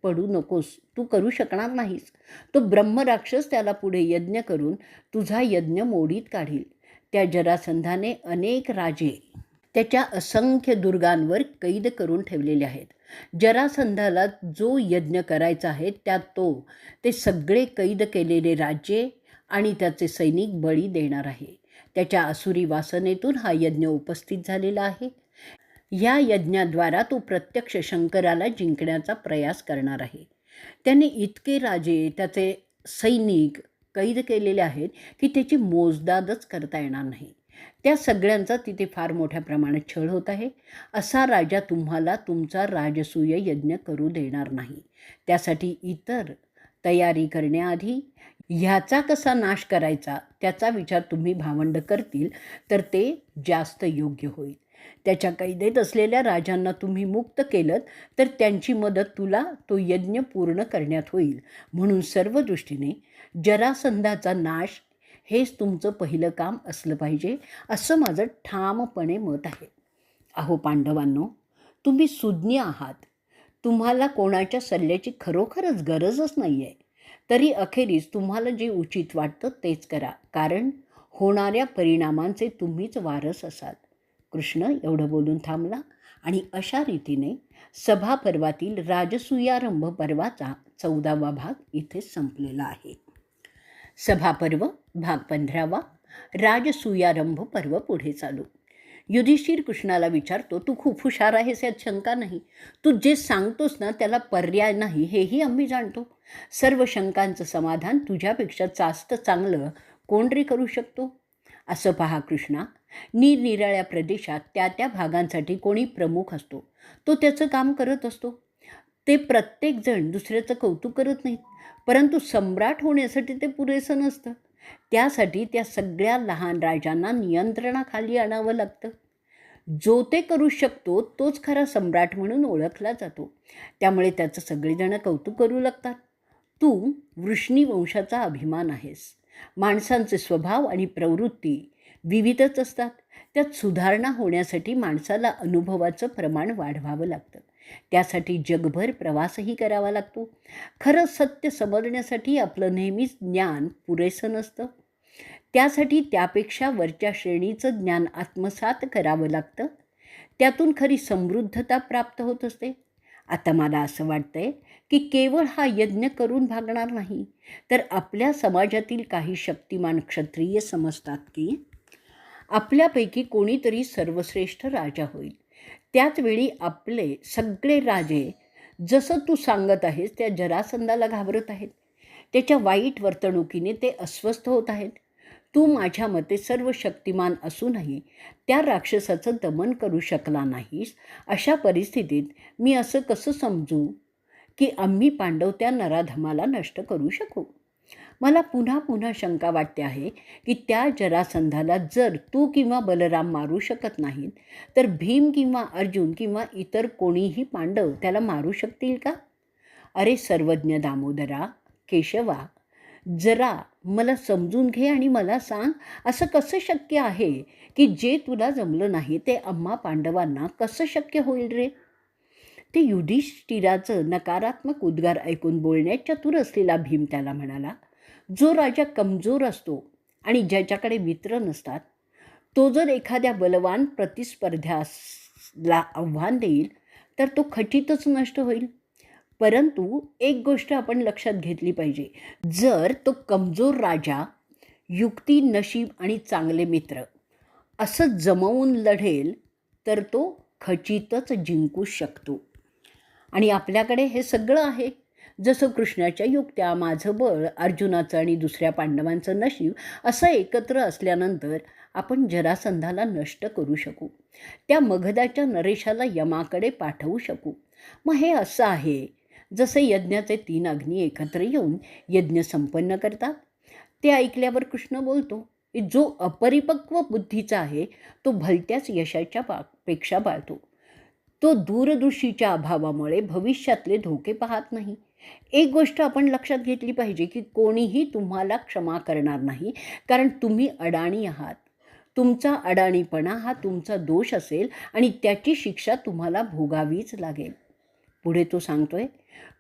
पडू नकोस. तू करू शकणार नाहीस. तो ब्रह्मराक्षस त्याला पुढे यज्ञ करून तुझा यज्ञ मोडीत काढील. त्या जरासंधाने अनेक राजे त्याच्या असंख्य दुर्गांवर कैद करून ठेवलेले आहेत. जरासंधाला जो यज्ञ करायचा आहे त्यात तो ते सगळे कैद केलेले राज्ये आणि त्याचे सैनिक बळी देणार आहे. त्याच्या आसुरी वासनेतून हा यज्ञ उपस्थित झालेला आहे. या यज्ञाद्वारा तो प्रत्यक्ष शंकराला जिंकण्याचा प्रयास करणार आहे. त्याने इतके राजे, त्याचे सैनिक कैद केलेले आहेत की त्याची मोजदादच करता येणार नाही. त्या सगळ्यांचा तिथे फार मोठ्या प्रमाणात छळ होत आहे. असा राजा तुम्हाला तुमचा राजसूय यज्ञ करू देणार नाही. त्यासाठी इतर तयारी करण्याआधी ह्याचा कसा नाश करायचा त्याचा विचार तुम्ही भावंड करतील तर ते जास्त योग्य होईल. त्याच्या कैदेत असलेल्या राजांना तुम्ही मुक्त केलं तर त्यांची मदत तुला तो यज्ञ पूर्ण करण्यात होईल. म्हणून सर्व दृष्टीने जरासंधाचा नाश हेच तुमचं पहिलं काम असलं पाहिजे, असं माझं ठामपणे मत आहे. अहो पांडवांनो, तुम्ही सुज्ञ आहात. तुम्हाला कोणाच्या सल्ल्याची खरोखरच गरजच नाही आहे. तरी अखेरीस तुम्हाला जे उचित वाटतं तेच करा, कारण होणाऱ्या परिणामांचे तुम्हीच वारस असाल. कृष्ण एवढं बोलून थांबला आणि अशा रीतीने सभापर्वातील राजसूयारंभ पर्वाचा 14वा भाग इथे संपलेला आहे. सभापर्व भाग 15वा, राजसूयारंभ पर्व पुढे चालू. युधिष्ठिर कृष्णाला विचारतो, तू खूप हुशार आहेस यात शंका नाही. तू जे सांगतोस ना त्याला पर्याय नाही हेही आम्ही जाणतो. सर्व शंकांचं समाधान तुझ्यापेक्षा जास्त चांगलं कोण रे करू शकतो? असं पहा कृष्णा, निरनिराळ्या प्रदेशात त्या त्या भागांसाठी कोणी प्रमुख असतो. तो त्याचं काम करत असतो. ते प्रत्येकजण दुसऱ्याचं कौतुक करत नाहीत. परंतु सम्राट होण्यासाठी ते पुरेसं नसतं. त्यासाठी त्या सगळ्या लहान राजांना नियंत्रणाखाली आणावं लागतं. जो ते करू शकतो तोच खरा सम्राट म्हणून ओळखला जातो. त्यामुळे त्याचं सगळेजण कौतुक करू लागतात. तू वृष्णी वंशाचा अभिमान आहेस. माणसांचे स्वभाव आणि प्रवृत्ती विविधच असतात. त्यात सुधारणा होण्यासाठी माणसाला अनुभवाचं प्रमाण वाढवावं लागतं. त्यासाठी जगभर प्रवासही करावा लागतो. खरं सत्य समजण्यासाठी आपलं नेहमीच ज्ञान पुरेसं नसतं. त्यासाठी त्यापेक्षा वरच्या श्रेणीचं ज्ञान आत्मसात करावं लागतं. त्यातून खरी समृद्धता प्राप्त होत असते. आता मला असं वाटतंय की केवळ हा यज्ञ करून भागणार नाही, तर आपल्या समाजातील काही शक्तिमान क्षत्रिय समजतात की आपल्यापैकी कोणीतरी सर्वश्रेष्ठ राजा होईल. त्याचवेळी आपले सगळे राजे जसं तू सांगत आहेस त्या जरासंधाला घाबरत आहेत. त्याच्या वाईट वर्तणुकीने ते अस्वस्थ होत आहेत. तू माझ्या मते सर्व शक्तिमान असूनही त्या राक्षसाचं दमन करू शकला नाहीस. अशा परिस्थितीत मी असं कसं समजू की आम्ही पांडव त्या नराधमाला नष्ट करू शकू? मला पुन्हा पुन्हा शंका वाटते आहे की त्या जरासंधाला जर तू किंवा बलराम मारू शकत नाहीत तर भीम किंवा अर्जुन किंवा इतर कोणीही पांडव त्याला मारू शकतील का? अरे सर्वज्ञ दामोदरा, केशवा, जरा मला समजून घे आणि मला सांग, असं कसं शक्य आहे की जे तुला जमलं नाही ते आम्हा पांडवांना कसं शक्य होईल रे? ते युधिष्ठिराचं नकारात्मक उद्गार ऐकून बोलण्यात चतुर असलेला भीम त्याला म्हणाला, जो राजा कमजोर असतो आणि ज्याच्याकडे मित्र नसतात, तो जर एखाद्या बलवान प्रतिस्पर्ध्याला आव्हान देईल तर तो खचितच नष्ट होईल. परंतु एक गोष्ट आपण लक्षात घेतली पाहिजे, जर तो कमजोर राजा युक्ती, नशीब आणि चांगले मित्र असं जमवून लढेल तर तो खचितच जिंकू शकतो. आणि आपल्याकडे हे सगळं आहे. जसं कृष्णाच्या युक्त्या, माझं बळ, अर्जुनाचं आणि दुसऱ्या पांडवांचं नशीब असं एकत्र असल्यानंतर आपण जरासंधाला नष्ट करू शकू. त्या मगधाच्या नरेशाला यमाकडे पाठवू शकू. मग हे असं आहे जसे यज्ञाचे 3 अग्नी एकत्र येऊन यज्ञ संपन्न करतात. ते ऐकल्यावर कृष्ण बोलतो, जो अपरिपक्व बुद्धीचा आहे तो भलत्याच यशाच्या पेक्षा बाळतो. तो दूरदृष्टीच्या अभावामुळे भविष्यातले धोके पाहत नाही. एक गोष्ट आपण लक्षात घेतली पाहिजे की कोणीही तुम्हाला क्षमा करणार नाही, कारण तुम्ही अडाणी आहात. तुमचा अडाणीपणा हा तुमचा दोष असेल आणि त्याची शिक्षा तुम्हाला भोगावीच लागेल. पुढे तो सांगतोय,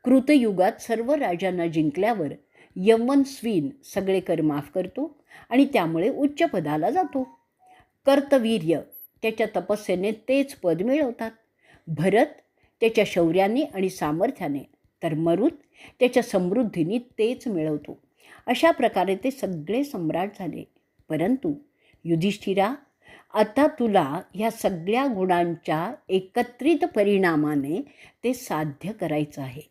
कृतयुगात सर्व राजांना जिंकल्यावर यवनस्वीन सगळे कर माफ करतो आणि त्यामुळे उच्च पदाला जातो. कर्तवीर्य त्याच्या तपस्येने तेच पद मिळवतात. भरत त्याच्या शौर्याने आणि सामर्थ्याने, तर मरुत त्याच्या समृद्धीने तेच मिळवतो. अशा प्रकारे ते सगळे सम्राट झाले. परंतु युधिष्ठिरा, आता तुला ह्या सगळ्या गुणांच्या एकत्रित परिणामाने ते साध्य करायचं आहे.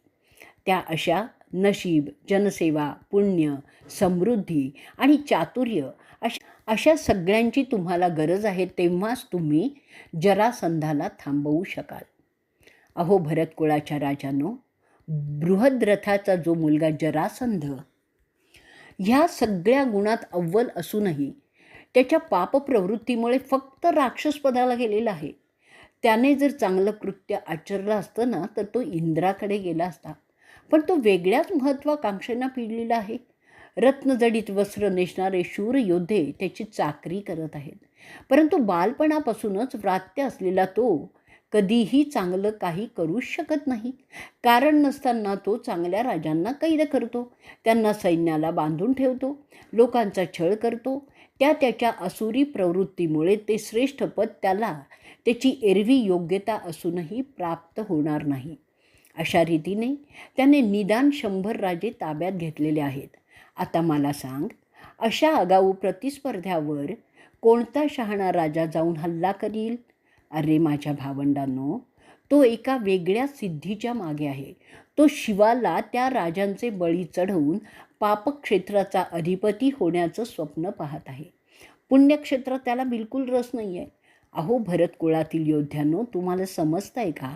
त्या अशा नशीब, जनसेवा, पुण्य, समृद्धी आणि चातुर्य अशा सगळ्यांची तुम्हाला गरज आहे. तेव्हाच तुम्ही जरासंधाला थांबवू शकाल. अहो भरत कुळाच्या राजांनो, बृहद्रथाचा जो मुलगा जरासंध ह्या सगळ्या गुणात अव्वल असूनही त्याच्या पापप्रवृत्तीमुळे फक्त राक्षसपदाला गेलेला आहे. त्याने जर चांगलं कृत्य आचरलं असतं ना तर तो इंद्राकडे गेला असता. पण तो वेगळ्याच महत्त्वाकांक्षेनं पिळलेला आहे. रत्नजडित वस्त्र नेसणारे शूर योद्धे त्याची चाकरी करत आहेत. परंतु बालपणापासूनच व्रात्य असलेला तो कधीही चांगलं काही करूच शकत नाही. कारण नसताना तो चांगल्या राजांना कैद करतो, त्यांना सैन्याला बांधून ठेवतो, लोकांचा छळ करतो. त्याच्या असुरी प्रवृत्तीमुळे ते श्रेष्ठ पद त्याला त्याची एरवी योग्यता असूनही प्राप्त होणार नाही. अशा रीतीने त्याने निदान 100 राजे ताब्यात घेतलेले आहेत. आता मला सांग, अशा आगाऊ प्रतिस्पर्ध्यावर कोणता शहाणा राजा जाऊन हल्ला करील? अरे माझ्या भावंडांनो, तो एका वेगळ्या सिद्धीच्या मागे आहे. तो शिवाला त्या राजांचे बळी चढवून पापक्षेत्राचा अधिपती होण्याचं स्वप्न पाहत आहे. पुण्यक्षेत्रात त्याला बिलकुल रस नाही आहे. अहो भरत कुळातील योद्ध्यांनो, तुम्हाला समजतं आहे का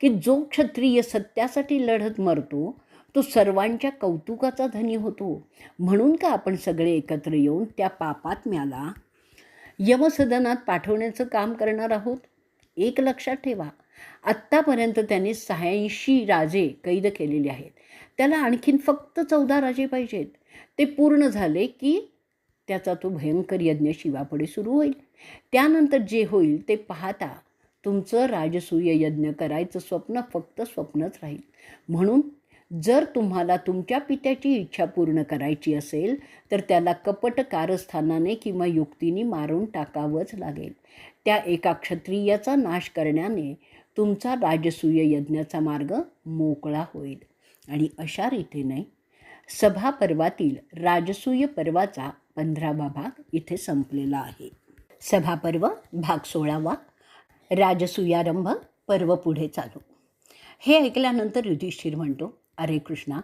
की जो क्षत्रिय सत्यासाठी लढत मरतो तो सर्वांच्या कौतुकाचा धनी होतो. म्हणून का आपण सगळे एकत्र येऊन त्या पापात्म्याला यमसदनात पाठवण्याचं काम करणार आहोत? एक लक्षात ठेवा, आत्तापर्यंत त्याने 86 राजे कैद केलेले आहेत. त्याला आणखीन फक्त 14 राजे पाहिजेत. ते पूर्ण झाले की त्याचा तो भयंकर यज्ञ शिवापुढे सुरू होईल. त्यानंतर जे होईल ते पाहता तुमचं राजसूय यज्ञ करायचं स्वप्न फक्त स्वप्नच राहील. म्हणून जर तुम्हाला तुमच्या पित्याची इच्छा पूर्ण करायची असेल तर त्याला कपट कारस्थानाने किंवा युक्तीने मारून टाकावंच लागेल. त्या एका क्षत्रियाचा नाश करण्याने तुमचा राजसूय यज्ञाचा मार्ग मोकळा होईल. आणि अशा रीतीने सभापर्वातील राजसूय पर्वाचा 15वा भाग इथे संपलेला आहे. सभापर्व भाग 16वा, राजसूयारंभ पर्व पुढे चालू. हे ऐकल्यानंतर युधिष्ठिर म्हणतो, अरे कृष्णा,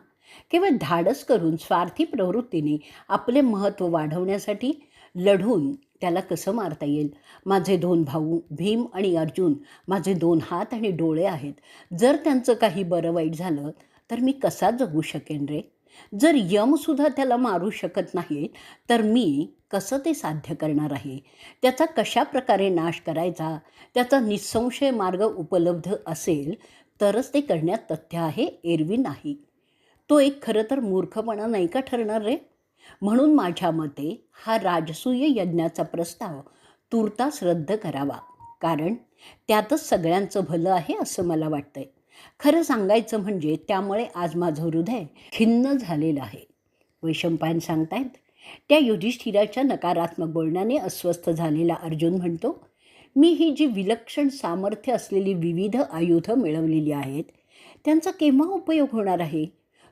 केवळ धाडस करून स्वार्थी प्रवृत्तीने आपले महत्त्व वाढवण्यासाठी लढून त्याला कसं मारता येईल? माझे 2 भाऊ भीम आणि अर्जुन माझे 2 हात आणि डोळे आहेत. जर त्यांचं काही बरं वाईट झालं तर मी कसा जगू शकेन रे? जर यमसुद्धा त्याला मारू शकत नाही तर मी कसं ते साध्य करणार आहे? त्याचा कशा प्रकारे नाश करायचा, त्याचा निःसंशय मार्ग उपलब्ध असेल तरच ते करण्यात तथ्य आहे, एरवी नाही. तो एक खरं तर मूर्खपणा नाही का ठरणार रे? म्हणून माझ्या मते हा राजसूय यज्ञाचा प्रस्ताव तूर्तास रद्द करावा, कारण त्यातच सगळ्यांचं भलं आहे असं मला वाटतंय. खरं सांगायचं म्हणजे त्यामुळे आज माझं हृदय खिन्न झालेलं आहे. वैशंपायन सांगतायत. त्या युधिष्ठिराच्या नकारात्मक बोलण्याने अस्वस्थ झालेला अर्जुन म्हणतो, मी ही जी विलक्षण सामर्थ्य असलेली विविध आयुधं मिळवलेली आहेत त्यांचा केव्हा उपयोग होणार आहे?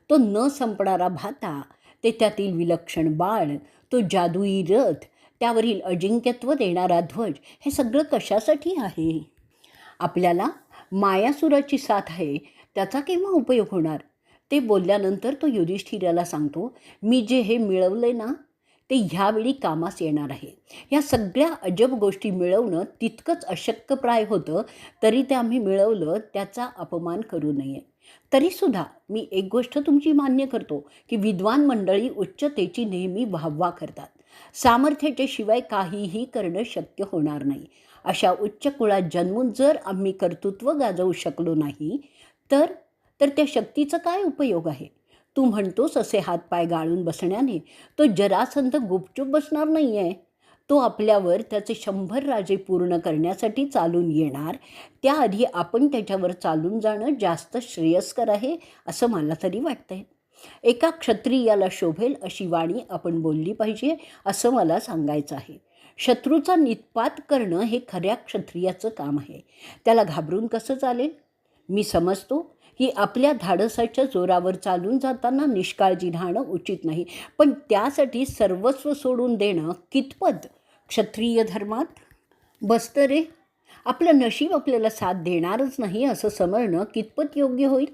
तो न संपणारा भाता, ते त्यातील विलक्षण बाण, तो जादुई रथ, त्यावरील अजिंक्यत्व देणारा ध्वज, हे सगळं कशासाठी आहे? आपल्याला मायासुराची साथ आहे, त्याचा केव्हा उपयोग होणार? ते बोलल्यानंतर तो युधिष्ठिराला सांगतो, मी जे हे मिळवले ना ते ह्यावेळी कामास येणार आहे. या सगळ्या अजब गोष्टी मिळवणं तितकंच अशक्यप्राय होतं, तरी ते आम्ही मिळवलं त्याचा अपमान करू नये. तरीसुद्धा मी एक गोष्ट तुमची मान्य करतो की विद्वान मंडळी उच्चतेची नेहमी वाहवा करतात. सामर्थ्याच्या शिवाय काहीही करणं शक्य होणार नाही. अशा उच्च कुळात जन्मून जर आम्ही कर्तृत्व गाजवू शकलो नाही तर तर त्या शक्तीचा काय उपयोग आहे? तू म्हणतोस असे हातपाय गाळून बसण्याने तो जरासंध गुपचूप बसणार नाही आहे. तो आपल्यावर त्याचे 100 राजे पूर्ण करण्यासाठी चालून येणार. त्याआधी आपण त्याच्यावर चालून जाणं जास्त श्रेयस्कर आहे असं मला तरी वाटतंय. एका क्षत्रियाला शोभेल अशी वाणी आपण बोलली पाहिजे असं मला सांगायचं आहे. शत्रूचा निःपात करणं हे खऱ्या क्षत्रियाचं काम आहे. त्याला घाबरून कसं चालेल? मी समजतो की आपल्या धाडसाच्या जोरावर चालून जाताना निष्काळजी राहणं उचित नाही, पण त्यासाठी सर्वस्व सोडून देणं कितपत क्षत्रिय धर्मात बसतं रे? आपलं नशीब आपल्याला साथ देणारच नाही असं समजणं कितपत योग्य होईल?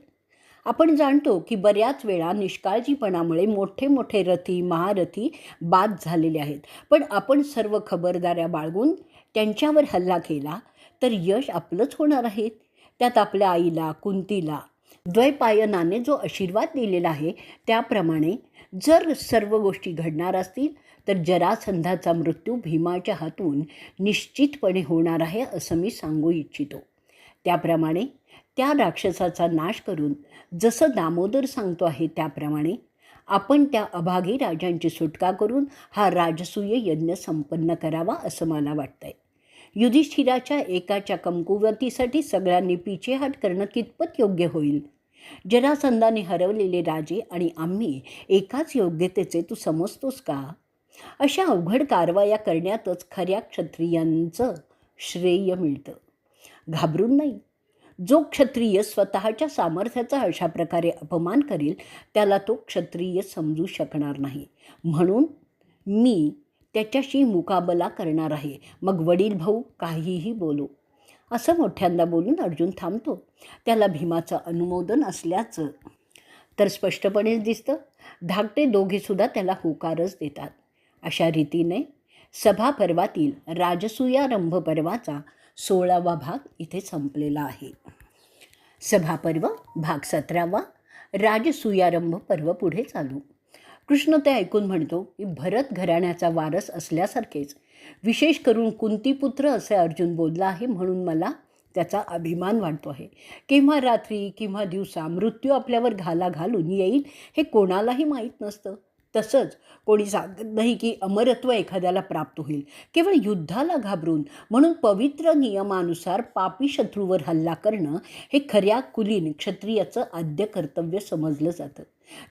आपण जाणतो की बऱ्याच वेळा निष्काळजीपणामुळे मोठे मोठे रथी महारथी बाद झालेले आहेत, पण आपण सर्व खबरदाऱ्या बाळगून त्यांच्यावर हल्ला केला तर यश आपलंच होणार आहे. त्यात आपल्या आईला कुंतीला द्वैपायनाने जो आशीर्वाद दिलेला आहे त्याप्रमाणे जर सर्व गोष्टी घडणार असतील तर जरासंधाचा मृत्यू भीमाच्या हातून निश्चितपणे होणार आहे असं मी सांगू इच्छितो. त्याप्रमाणे त्या राक्षसाचा नाश करून जसं दामोदर सांगतो आहे त्याप्रमाणे आपण त्या अभागी राजांची सुटका करून हा राजसूय यज्ञ संपन्न करावा असं मला वाटतंय. युधिष्ठिराच्या एकाच्या कमकुवतीसाठी सगळ्यांनी पिछेहाट करणं कितपत योग्य होईल? जरासंधाने हरवलेले राजे आणि आम्ही एकाच योग्यतेचे तू समजतोस का? अशा अवघड कारवाया करण्यातच खऱ्या क्षत्रियांचं श्रेय मिळतं. घाबरून नाही. जो क्षत्रिय स्वतःच्या सामर्थ्याचा अशा प्रकारे अपमान करेल त्याला तो क्षत्रिय समजू शकणार नाही. म्हणून मी त्याच्याशी मुकाबला करणार आहे, मग वडील भाऊ काहीही बोलू. असं मोठ्यांदा बोलून अर्जुन थांबतो. त्याला भीमाचं अनुमोदन असल्याचं तर स्पष्टपणेच दिसतं. धाकटे दोघेसुद्धा त्याला होकारच देतात. अशा रीतीने सभापर्वातील राजसूयारंभ पर्वाचा 16वा भाग इथे संपलेला आहे. सभापर्व भाग 17वा राजसूयारंभ पर्व पुढे चालू. कृष्ण ते ऐकून म्हणतो की भरत घराण्याचा वारस असल्यासारखेच विशेष करून कुंतीपुत्र असे अर्जुन बोलला आहे, म्हणून मला त्याचा अभिमान वाटतो आहे. केव्हा रात्री किंवा दिवसा मृत्यू आपल्यावर घाला घालून येईल हे कोणालाही माहीत नसतं. तसंच कोणी सांगत नाही की अमरत्व एखाद्याला प्राप्त होईल केवळ युद्धाला घाबरून. म्हणून पवित्र नियमानुसार पापी शत्रूवर हल्ला करणं हे खऱ्या कुलीन क्षत्रियाचं आद्य कर्तव्य समजलं जातं.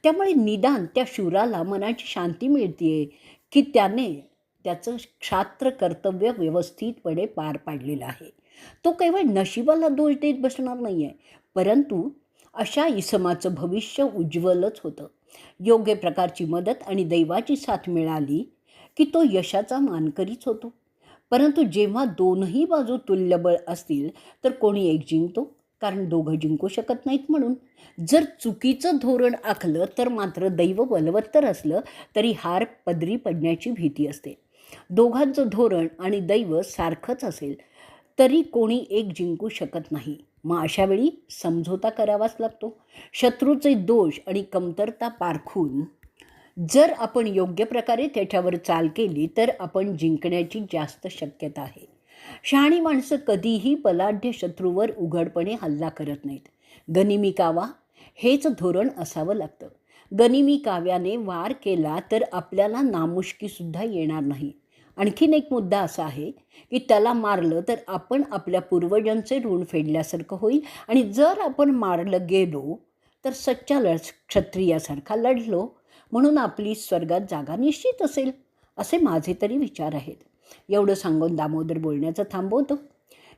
त्यामुळे निदान त्या शूराला मनाची शांती मिळते की त्याने त्याचं क्षात्र कर्तव्य व्यवस्थितपणे पार पाडलेलं आहे. तो केवळ नशिबाला दोष देत बसणार नाही आहे, परंतु अशा इसमाचं भविष्य उज्ज्वलच होतं. योग्य प्रकारची मदत आणि दैवाची साथ मिळाली की तो यशाचा मानकरीच होतो. परंतु जेव्हा दोनही बाजू तुल्यबळ असतील तर कोणी एक जिंकतो, कारण दोघं जिंकू शकत नाहीत म्हणून. जर चुकीचं धोरण आखलं तर मात्र दैव बलवत्तर असलं तरी हार पदरी पडण्याची भीती असते. दोघांचं धोरण आणि दैव सारखंच असेल तरी कोणी एक जिंकू शकत नाही. मग अशावेळी समझोता करावाच लागतो. शत्रूचे दोष आणि कमतरता पारखून जर आपण योग्य प्रकारे त्याच्यावर चाल केली तर आपण जिंकण्याची जास्त शक्यता आहे. शहाणी माणसं कधीही बलाढ्य शत्रूवर उघडपणे हल्ला करत नाहीत. गनिमी कावा हेच धोरण असावं लागतं. गनिमी काव्याने वार केला तर आपल्याला नामुष्कीसुद्धा येणार नाही. आणखीन एक मुद्दा असा आहे की त्याला मारलं तर आपण आपल्या पूर्वजांचे ऋण फेडल्यासारखं होईल, आणि जर आपण मारलं गेलो तर सच्चा क्षत्रियासारखा लढलो म्हणून आपली स्वर्गात जागा निश्चित असेल, असे माझे तरी विचार आहेत. एवढं सांगून दामोदर बोलण्याचं थांबवतो.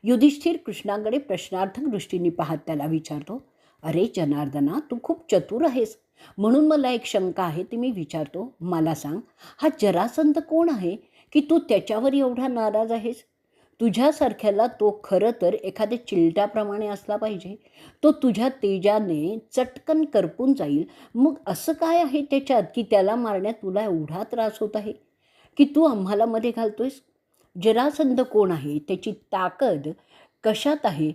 युधिष्ठिर कृष्णाकडे प्रश्नार्थक दृष्टीने पाहत त्याला विचारतो, अरे जनार्दना, तू खूप चतुर आहेस, म्हणून मला एक शंका आहे, ती मी विचारतो. मला सांग, हा जरासंध कोण आहे की तू त्याच्यावर एवढा नाराज आहेस? तुझ्यासारख्याला तो खरं तर एखाद्या चिलट्याप्रमाणे असला पाहिजे. तो तुझ्या तेजाने चटकन करपून जाईल. मग असं काय आहे त्याच्यात की त्याला मारण्यात तुला एवढा त्रास होत आहे की तू आम्हाला मध्ये घालतोयस? जरासंध कोण आहे, त्याची ताकद कशात आहे?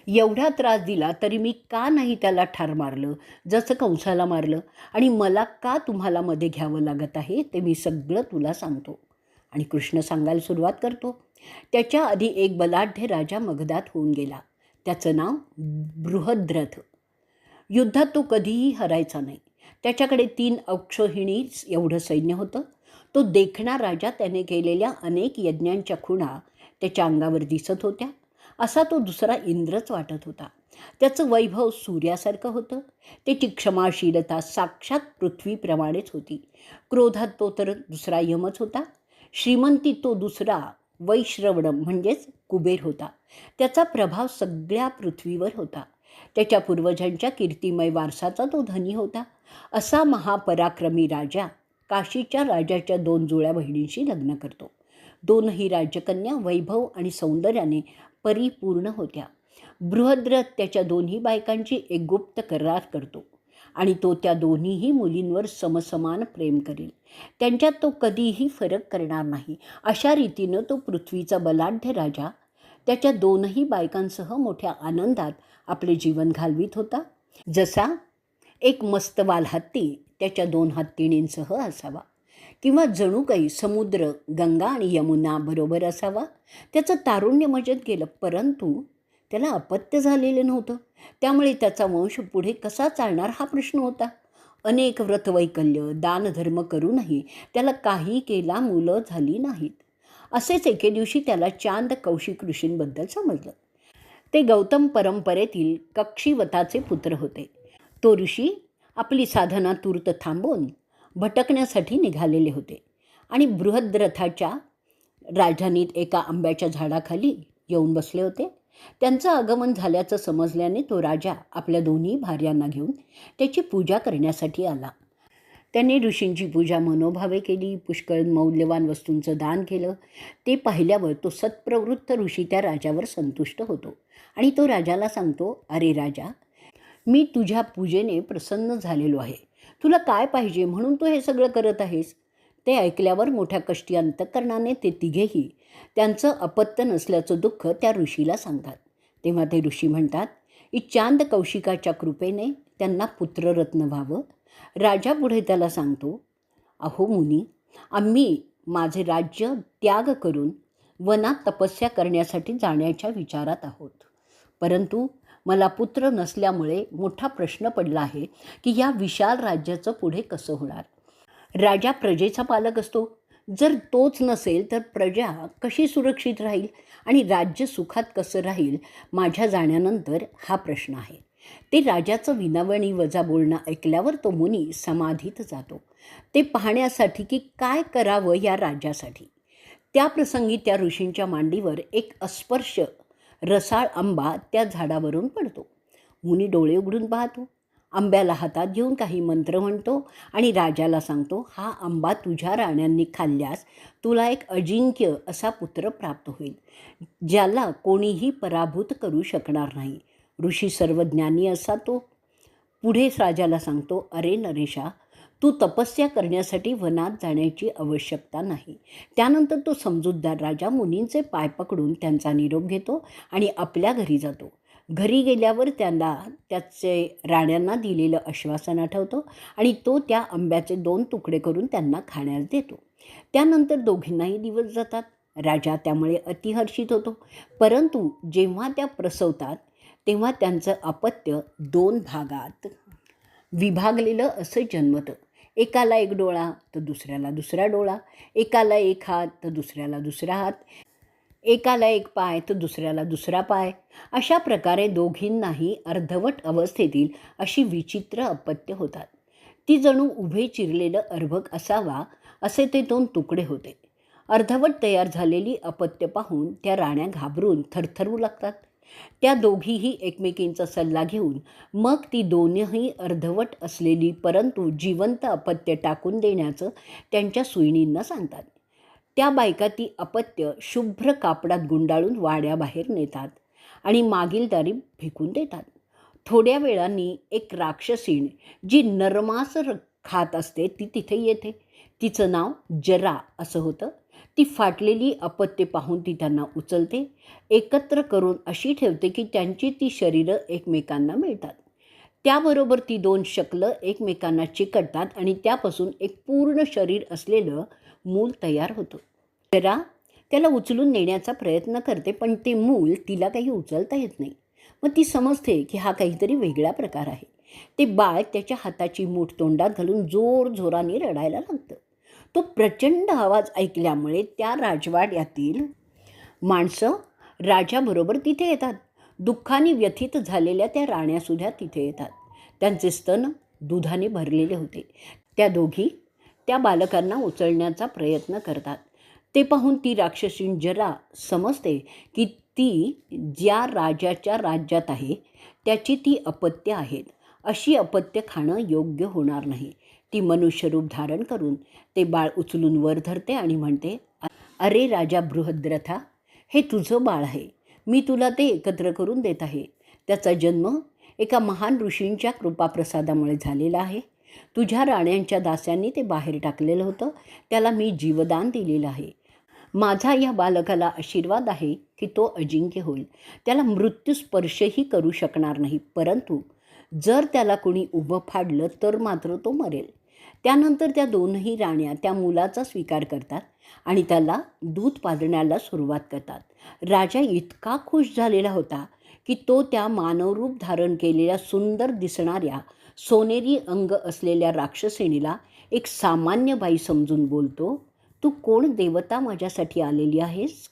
एवढा त्रास दिला तरी मी का नाही त्याला ठार मारलं जसं कंसाला मारलं? आणि मला का तुम्हाला मध्ये घ्यावं लागत आहे ते मी सगळं तुला सांगतो. आणि कृष्ण सांगायला सुरुवात करतो. त्याच्या आधी एक बलाढ्य राजा मगधात होऊन गेला. त्याचं नाव बृहद्रथ. युद्धात तो कधीही हरायचा नाही. त्याच्याकडे 3 अक्षौहिणी एवढं सैन्य होतं. तो देखणा राजा. त्याने केलेल्या अनेक यज्ञांच्या खुणा त्याच्या अंगावर दिसत होत्या. असा तो दुसरा इंद्रच वाटत होता. त्याचं वैभव सूर्यासारखं होतं. त्याची क्षमाशीलता साक्षात पृथ्वीप्रमाणेच होती. क्रोधात तो तर दुसरा यमच होता. श्रीमंती तो दुसरा वैश्रवण म्हणजेच कुबेर होता. त्याचा प्रभाव सगळ्या पृथ्वीवर होता. त्याच्या पूर्वजांच्या कीर्तिमय वारसाचा तो धनी होता. असा महापराक्रमी राजा काशीच्या राजाच्या 2 जुळ्या बहिणींशी लग्न करतो. दोनही राजकन्या वैभव आणि सौंदर्याने परिपूर्ण होत्या. बृहद्रथ त्याच्या दोन्ही बायकांची एक गुप्त करार करतो आणि तो त्या दोन्हीही मुलींवर समसमान प्रेम करेल. त्यांच्यात तो कधीही फरक करणार नाही. अशा रीतीनं तो पृथ्वीचा बलाढ्य राजा त्याच्या 2ही बायकांसह मोठ्या आनंदात आपले जीवन घालवित होता. जसा एक मस्तवाल हत्ती त्याच्या 2 हत्तीणींसह असावा, किंवा जणू काही समुद्र गंगा आणि यमुना बरोबर असावा. त्याचं तारुण्य मजेत गेलं, परंतु त्याला अपत्य झालेलं नव्हतं. त्यामुळे त्याचा वंश पुढे कसा चालणार हा प्रश्न होता. अनेक व्रतवैकल्य दानधर्म करूनही त्याला काही केला मुलं झाली नाहीत. असेच एके दिवशी त्याला चांद कौशिक ऋषींबद्दल समजलं. ते गौतम परंपरेतील कक्षीवताचे पुत्र होते. तो ऋषी आपली साधना तूर्त थांबवून भटकण्यासाठी निघालेले होते आणि बृहद्रथाच्या राजधानीत एका आंब्याच्या झाडाखाली येऊन बसले होते. त्यांचं आगमन झाल्याचं समजल्याने तो राजा आपल्या 2ही भार्यांना घेऊन त्याची पूजा करण्यासाठी आला. त्याने ऋषींची पूजा मनोभावे केली. पुष्कळ मौल्यवान वस्तूंचं दान केलं. ते पाहिल्यावर तो सत्प्रवृत्त ऋषी त्या राजावर संतुष्ट होतो आणि तो राजाला सांगतो, अरे राजा, मी तुझ्या पूजेने प्रसन्न झालेलो आहे. तुला काय पाहिजे म्हणून तू हे सगळं करत आहेस? ते ऐकल्यावर मोठ्या कष्टी अंतःकरणाने ते तिघेही त्यांचं अपत्य नसल्याचं दुःख त्या ऋषीला सांगतात. तेव्हा ते ऋषी म्हणतात, चांद कौशिकाच्या कृपेने त्यांना पुत्ररत्न व्हावं. राजा पुढे त्याला सांगतो, अहो मुनी, आम्ही माझे राज्य त्याग करून वनात तपस्या करण्यासाठी जाण्याच्या विचारात आहोत. परंतु मला पुत्र नसल्यामुळे मोठा प्रश्न पडला आहे की या विशाल राज्याचं पुढे कसं होणार. राजा प्रजेचा पालक असतो. जर तोच नसेल तर प्रजा कशी सुरक्षित राहील आणि राज्य सुखात कसं राहील माझ्या जाण्यानंतर, हा प्रश्न आहे. ते राजाचं विनवणी वजा बोलणं ऐकल्यावर तो मुनी समाधीत जातो, ते पाहण्यासाठी की काय करावं या राज्यासाठी. त्या प्रसंगी त्या ऋषींच्या मांडीवर एक अस्पर्श रसाळ आंबा त्या झाडावरून पडतो. मुनी डोळे उघडून पाहतो. आंब्याला हातात घेऊन काही मंत्र म्हणतो आणि राजाला सांगतो, हा आंबा तुझ्या राण्यांनी खाल्ल्यास तुला एक अजिंक्य असा पुत्र प्राप्त होईल, ज्याला कोणीही पराभूत करू शकणार नाही. ऋषी सर्वज्ञानी असा तो. पुढे राजाला सांगतो, अरे नरेशा, तू तपस्या करण्यासाठी वनात जाण्याची आवश्यकता नाही. त्यानंतर तो समजूतदार राजा मुनींचे पाय पकडून त्यांचा निरोप घेतो आणि आपल्या घरी जातो. घरी गेल्यावर त्यांना त्याचे राण्यांना दिलेलं आश्वासन आठवतं आणि तो त्या आंब्याचे 2 तुकडे करून त्यांना खाण्यास देतो. त्यानंतर दोघींनाही दिवस जातात. राजा त्यामुळे अतिहर्षित होतो. परंतु जेव्हा त्या प्रसवतात तेव्हा त्यांचं अपत्य 2 भागात विभागलेलं असं जन्मतं. एकाला एक डोळा तर दुसऱ्याला दुसरा डोळा, एकाला एक हात तर दुसऱ्याला दुसरा हात, एकाला एक पाय तर दुसऱ्याला दुसरा पाय. अशा प्रकारे दोघींनाही अर्धवट अवस्थेतील अशी विचित्र अपत्य होतात. ती जणू उभे चिरलेलं अर्भक असावा असे ते दोन तुकडे होते. अर्धवट तयार झालेली अपत्य पाहून त्या राण्या घाबरून थरथरू लागतात. त्या दोघीही एकमेकींचा सल्ला घेऊन मग ती दोनही अर्धवट असलेली परंतु जिवंत अपत्य टाकून देण्याचं त्यांच्या सुईणींना सांगतात. त्या बायका ती अपत्य शुभ्र कापडात गुंडाळून वाड्याबाहेर नेतात आणि मागील दारी फेकून देतात. थोड्या वेळांनी एक राक्षसीण जी नरमास खात असते ती तिथे येते. तिचं नाव जरा असं होतं. ती फाटलेली अपत्ये पाहून ती त्यांना उचलते, एकत्र करून अशी ठेवते की त्यांची ती शरीरं एकमेकांना मिळतात. त्याबरोबर ती दोन शकलं एकमेकांना चिकटतात आणि त्यापासून एक पूर्ण शरीर असलेलं मूल तयार होतं. जरा त्याला उचलून नेण्याचा प्रयत्न करते, पण ते मूल तिला काही उचलता येत नाही. मग ती समजते की हा काहीतरी वेगळा प्रकार आहे. ते बाळ त्याच्या हाताची मूठ तोंडात घालून जोरजोराने रडायला लागतं. तो प्रचंड आवाज ऐकल्यामुळे त्या राजवाड्यातील माणसं राजाबरोबर तिथे येतात. दुःखाने व्यथित झालेल्या त्या राण्यासुद्धा तिथे येतात. त्यांचे स्तन दुधाने भरलेले होते. त्या दोघी त्या बालकांना उचलण्याचा प्रयत्न करतात. ते पाहून ती राक्षसीण जरा समजते की ती ज्या राजाच्या राज्यात आहे त्याची ती अपत्य आहेत. अशी अपत्य खाणं योग्य होणार नाही. ती मनुष्यरूप धारण करून ते बाळ उचलून वर धरते आणि म्हणते, अरे राजा बृहद्रथा, हे तुझं बाळ आहे. मी तुला ते एकत्र करून देत आहे. त्याचा जन्म एका महान ऋषींच्या कृपाप्रसादामुळे झालेला आहे. तुझ्या राण्यांच्या दास्यांनी ते बाहेर टाकलेलं होतं. त्याला मी जीवदान दिलेलं आहे. माझा या बालकाला आशीर्वाद आहे की तो अजिंक्य होईल. त्याला मृत्यू स्पर्शही करू शकणार नाही, परंतु जर त्याला कोणी उभं फाडलं तर मात्र तो मरेल. त्यानंतर त्या दोनही राण्या त्या मुलाचा स्वीकार करतात आणि त्याला दूध पाजण्याला सुरुवात करतात. राजा इतका खुश झालेला होता की तो त्या मानवरूप धारण केलेल्या सुंदर दिसणाऱ्या सोनेरी अंग असलेल्या राक्षसिणीला एक सामान्य बाई समजून बोलतो, तू कोण देवता माझ्यासाठी आलेली आहेस?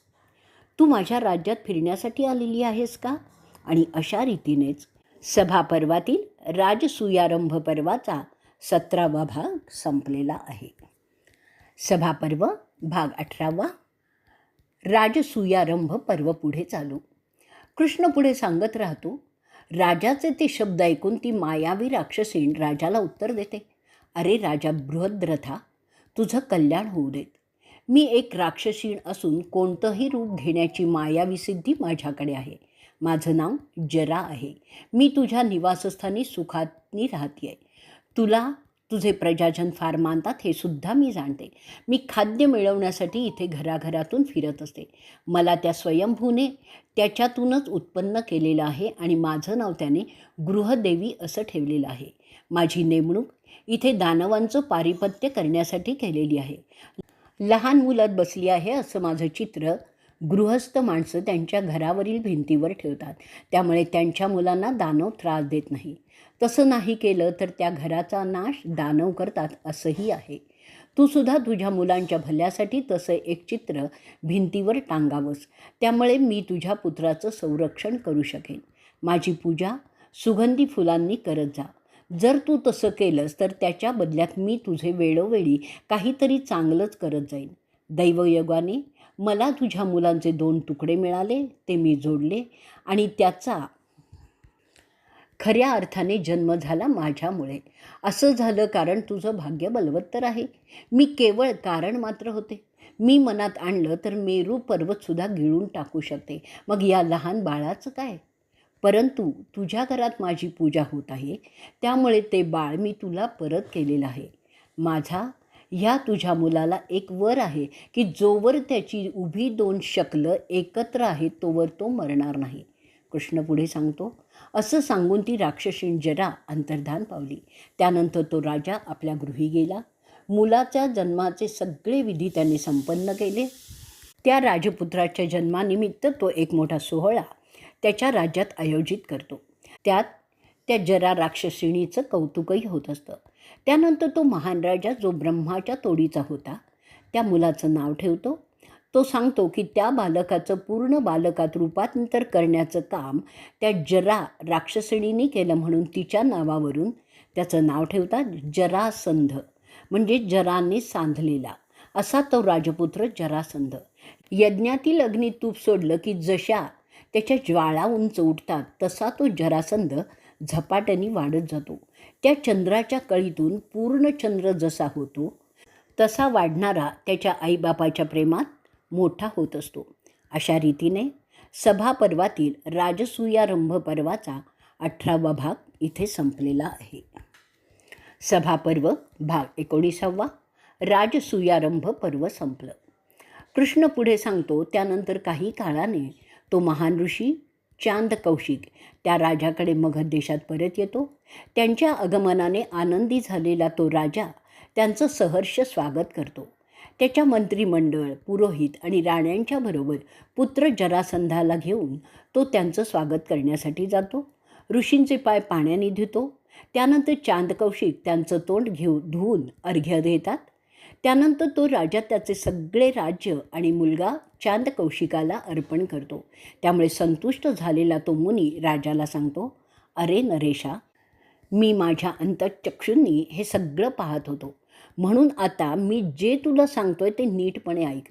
तू माझ्या राज्यात फिरण्यासाठी आलेली आहेस का? आणि अशा रीतीनेच सभापर्वातील राजसूयारंभ पर्वाचा 17वा भाग संपलेला आहे. सभापर्व भाग 18वा, राजसूयारंभ पर्व पुढे चालू. कृष्ण पुढे सांगत राहतो. राजाचे ते शब्द ऐकून ती मायावी राक्षसीण राजाला उत्तर देते, अरे राजा बृहद्रथा, तुझं कल्याण होऊ देत. मी एक राक्षसीण असून कोणतंही रूप घेण्याची मायावी सिद्धी माझ्याकडे आहे. माझं नाव जरा आहे. मी तुझ्या निवासस्थानी सुखाने राहते. तुला तुझे प्रजाजन फार मानतात हे सुद्धा मी जाणते. मी खाद्य मिळवण्यासाठी इथे घराघरातून फिरत असते. मला त्या स्वयंभूने त्याच्यातूनच उत्पन्न केलेलं आहे आणि माझं नाव त्याने गृहदेवी असं ठेवलेलं आहे. माझी नेमणूक इथे दानवांचं पारिपत्य करण्यासाठी केलेली आहे. लहान मुलात बसली आहे असं माझं चित्र गृहस्थ माणसं त्यांच्या घरावरील भिंतीवर ठेवतात. त्यामुळे त्यांच्या मुलांना दानव त्रास देत नाही. तसं नाही केलं तर त्या घराचा नाश दानव करतात असंही आहे. तू सुद्धा तुझ्या मुलांच्या भल्यासाठी तसं एक चित्र भिंतीवर टांगावंस. त्यामुळे मी तुझ्या पुत्राचं संरक्षण करू शकेन. माझी पूजा सुगंधी फुलांनी करत जा. जर तू तसं केलंस तर त्याच्या बदल्यात मी तुझे वेळोवेळी काहीतरी चांगलंच करत जाईन. दैवयोगाने मला तुझ्या मुलांचे 2 तुकडे मिळाले, ते मी जोडले आणि त्याचा खऱ्या अर्थाने जन्म झाला माझ्यामुळे. असं झालं कारण तुझं भाग्य बलवत्तर आहे. मी केवळ कारण मात्र होते. मी मनात आणलं तर मेरू पर्वतसुद्धा गिळून टाकू शकते. मग या लहान बाळाचं काय? परंतु तुझ्या घरात माझी पूजा होत आहे, त्यामुळे ते बाळ मी तुला परत केलेलं आहे. माझा ह्या तुझ्या मुलाला एक वर आहे की जोवर त्याची उभी 2 शकलं एकत्र आहेत तोवर तो मरणार नाही. कृष्ण पुढे सांगतो. असं सांगून ती राक्षसीण जरा अंतर्धान पावली. त्यानंतर तो राजा आपल्या गृही गेला. मुलाच्या जन्माचे सगळे विधी त्याने संपन्न केले. त्या राजपुत्राच्या जन्मानिमित्त तो एक मोठा सोहळा त्याच्या राज्यात आयोजित करतो. त्यात त्या जरा राक्षसिणीचं कौतुकही होत असतं. त्यानंतर तो महान राजा जो ब्रह्माच्या तोडीचा होता त्या मुलाचं नाव ठेवतो. तो सांगतो की त्या बालकाचं पूर्ण बालकात रूपांतर करण्याचं काम त्या जरा राक्षसिणीने केलं, म्हणून तिच्या नावावरून त्याचं नाव ठेवतात जरासंध, म्हणजे जराने सांधलेला असा तो राजपुत्र जरासंध. यज्ञातील अग्नी तूप सोडलं की जशा त्याच्या ज्वाळा उंच उठतात तसा तो जरासंध झपाट्याने वाढत जातो. त्या चंद्राच्या कळीतून पूर्ण चंद्र जसा होतो तसा वाढणारा त्याच्या आईबापाच्या प्रेमात मोठा होत असतो. अशा रीतीने सभापर्वातील राजसूयारंभ पर्वाचा 18वा भाग इथे संपलेला आहे. सभापर्व भाग 19वा राजसूयारंभ पर्व संपलं. कृष्ण पुढे सांगतो, त्यानंतर काही काळाने तो महान ऋषी चांद कौशिक त्या राजाकडे मगध देशात परत येतो. त्यांच्या आगमनाने आनंदी झालेला तो राजा त्यांचं सहर्ष स्वागत करतो. त्याच्या मंत्रिमंडळ, पुरोहित आणि राण्यांच्या बरोबर पुत्र जरासंधाला घेऊन तो त्यांचं स्वागत करण्यासाठी जातो. ऋषींचे पाय पाण्याने धुतो. त्यानंतर चांद कौशिक त्यांचं तोंड धुवून अर्घ्य देतात. त्यानंतर तो राजा त्याचे सगळे राज्य आणि मुलगा चांद कौशिकाला अर्पण करतो. त्यामुळे संतुष्ट झालेला तो मुनी राजाला सांगतो, अरे नरेशा, मी माझ्या अंतःचक्षूंनी हे सगळं पाहत होतो, म्हणून आता मी जे तुला सांगतोय ते नीटपणे ऐक.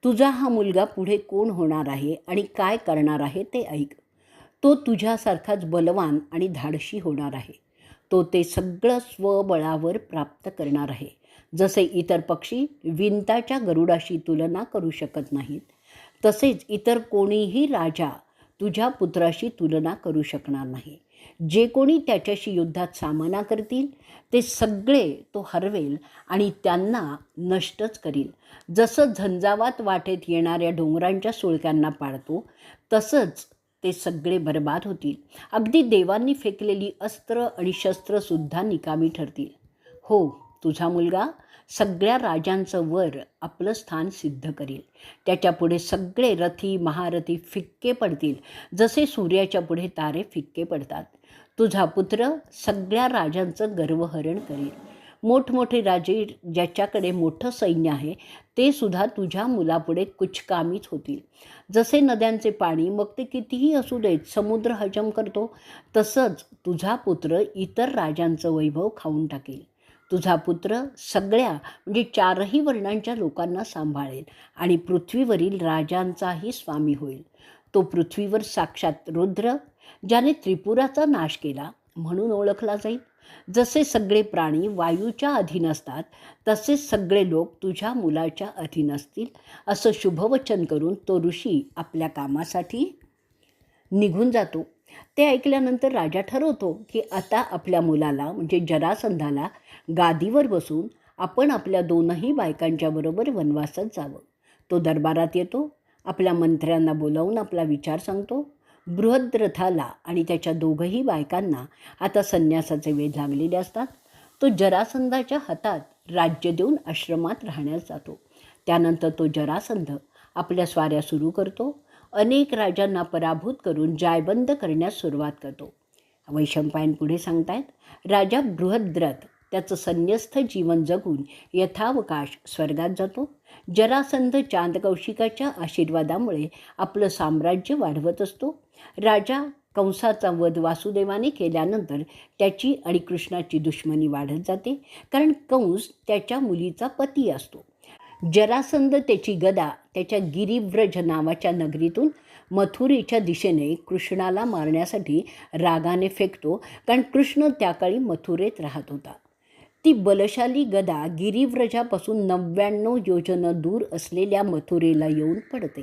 तुझा हा मुलगा पुढे कोण होणार आहे आणि काय करणार आहे ते ऐक. तो तुझ्यासारखाच बलवान आणि धाडशी होणार आहे. तो ते सगळं स्वबळावर प्राप्त करणार आहे. जसे इतर पक्षी विंताच्या गरुडाशी तुलना करू शकत नाहीत, तसेच इतर कोणीही राजा तुझ्या पुत्राशी तुलना करू शकणार नाही. जे कोणी त्याच्याशी युद्धात सामना करतील ते सगळे तो हरवेल आणि त्यांना नष्टच करील. जसं झंझावात वाटेत येणाऱ्या डोंगरांच्या सुळक्यांना पाडतो तसंच ते सगळे बर्बाद होतील. अगदी देवांनी फेकलेली अस्त्र आणि शस्त्रसुद्धा निकामी ठरतील. हो, तुझा मुलगा सगळ्या राजांचं वर आपलं स्थान सिद्ध करील. त्याच्यापुढे सगळे रथी महारथी फिक्के पडतील, जसे सूर्याच्या पुढे तारे फिक्के पडतात. तुझा पुत्र सगळ्या राजांचं गर्वहरण करेल. मोठमोठे राजे ज्याच्याकडे मोठं सैन्य आहे ते सुद्धा तुझ्या मुलापुढे कुचकामीच होतील. जसे नद्यांचे पाणी, मग ते कितीही असू देत, समुद्र हजम करतो, तसंच तुझा पुत्र इतर राजांचं वैभव खाऊन टाकेल. तुझा पुत्र सगळ्या म्हणजे 4ही वर्णांच्या लोकांना सांभाळेल आणि पृथ्वीवरील राजांचाही स्वामी होईल. तो पृथ्वीवर साक्षात रुद्र, ज्याने त्रिपुराचा नाश केला, म्हणून ओळखला जाईल. जसे सगळे प्राणी वायूच्या अधीन असतात तसेच सगळे लोक तुझ्या मुलाच्या अधीन असतील, असं शुभवचन करून तो ऋषी आपल्या कामासाठी निघून जातो. ते ऐकल्यानंतर राजा ठरवतो की आता आपल्या मुलाला म्हणजे जरासंधाला गादीवर बसून आपण आपल्या 2ही बायकांच्या बरोबर वनवासात जावं. तो दरबारात येतो. आपल्या मंत्र्यांना बोलावून आपला विचार सांगतो. बृहद्रथाला आणि त्याच्या 2ही बायकांना आता संन्यासाचे वेध लागलेले असतात. तो जरासंधाच्या हातात राज्य देऊन आश्रमात राहण्यास जातो. त्यानंतर तो जरासंध आपल्या स्वाऱ्या सुरू करतो. अनेक राजांना पराभूत करून जायबंद करण्यास सुरुवात करतो. वैशंपायन पुढे सांगतायत, राजा बृहद्रथ त्याचं संन्यस्त जीवन जगून यथावकाश स्वर्गात जातो. जरासंध चांदकौशिकाच्या आशीर्वादामुळे आपलं साम्राज्य वाढवत असतो. राजा कंसाचा वध वासुदेवाने केल्यानंतर त्याची आणि कृष्णाची दुश्मनी वाढत जाते, कारण कंस त्याच्या मुलीचा पती असतो. जरासंध त्याची गदा त्याच्या गिरिव्रज नावाच्या नगरीतून मथुरेच्या दिशेने कृष्णाला मारण्यासाठी रागाने फेकतो, कारण कृष्ण त्या काळी मथुरेत राहत होता. ती बलशाली गदा गिरिव्रजापासून 99 योजनं दूर असलेल्या मथुरेला येऊन पडते.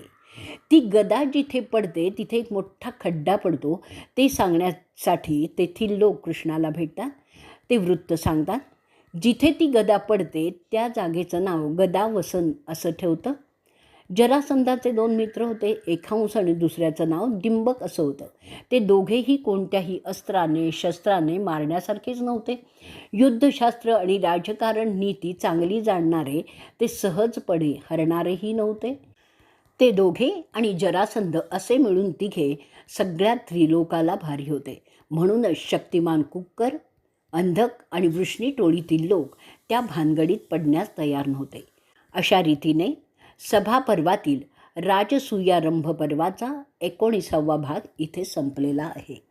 ती गदा जिथे पडते तिथे एक मोठा खड्डा पडतो. ते सांगण्यासाठी तेथील लोक कृष्णाला भेटतात. ते वृत्त सांगतात. जिथे ती गदा पडते त्या जागेचं नाव गदावसन असं ठेवतं. जरासंधाचे 2 मित्र होते. एक हंस आणि दुसऱ्याचं नाव डिंबक असं होतं. ते दोघेही कोणत्याही अस्त्राने शस्त्राने मारण्यासारखेच नव्हते. युद्धशास्त्र आणि राजकारण नीती चांगली जाणणारे ते सहजपणे हरणारेही नव्हते. ते दोघे आणि जरासंध असे मिळून तिघे सगळ्या त्रिलोकाला भारी होते. म्हणूनच शक्तिमान कुक्कर, अंधक आणि वृष्णी टोळीतील लोक त्या भानगडीत पडण्यास तयार नव्हते. अशा रीतीने सभापर्वातील राजसूयारंभ पर्वाचा 19वा भाग इथे संपलेला आहे.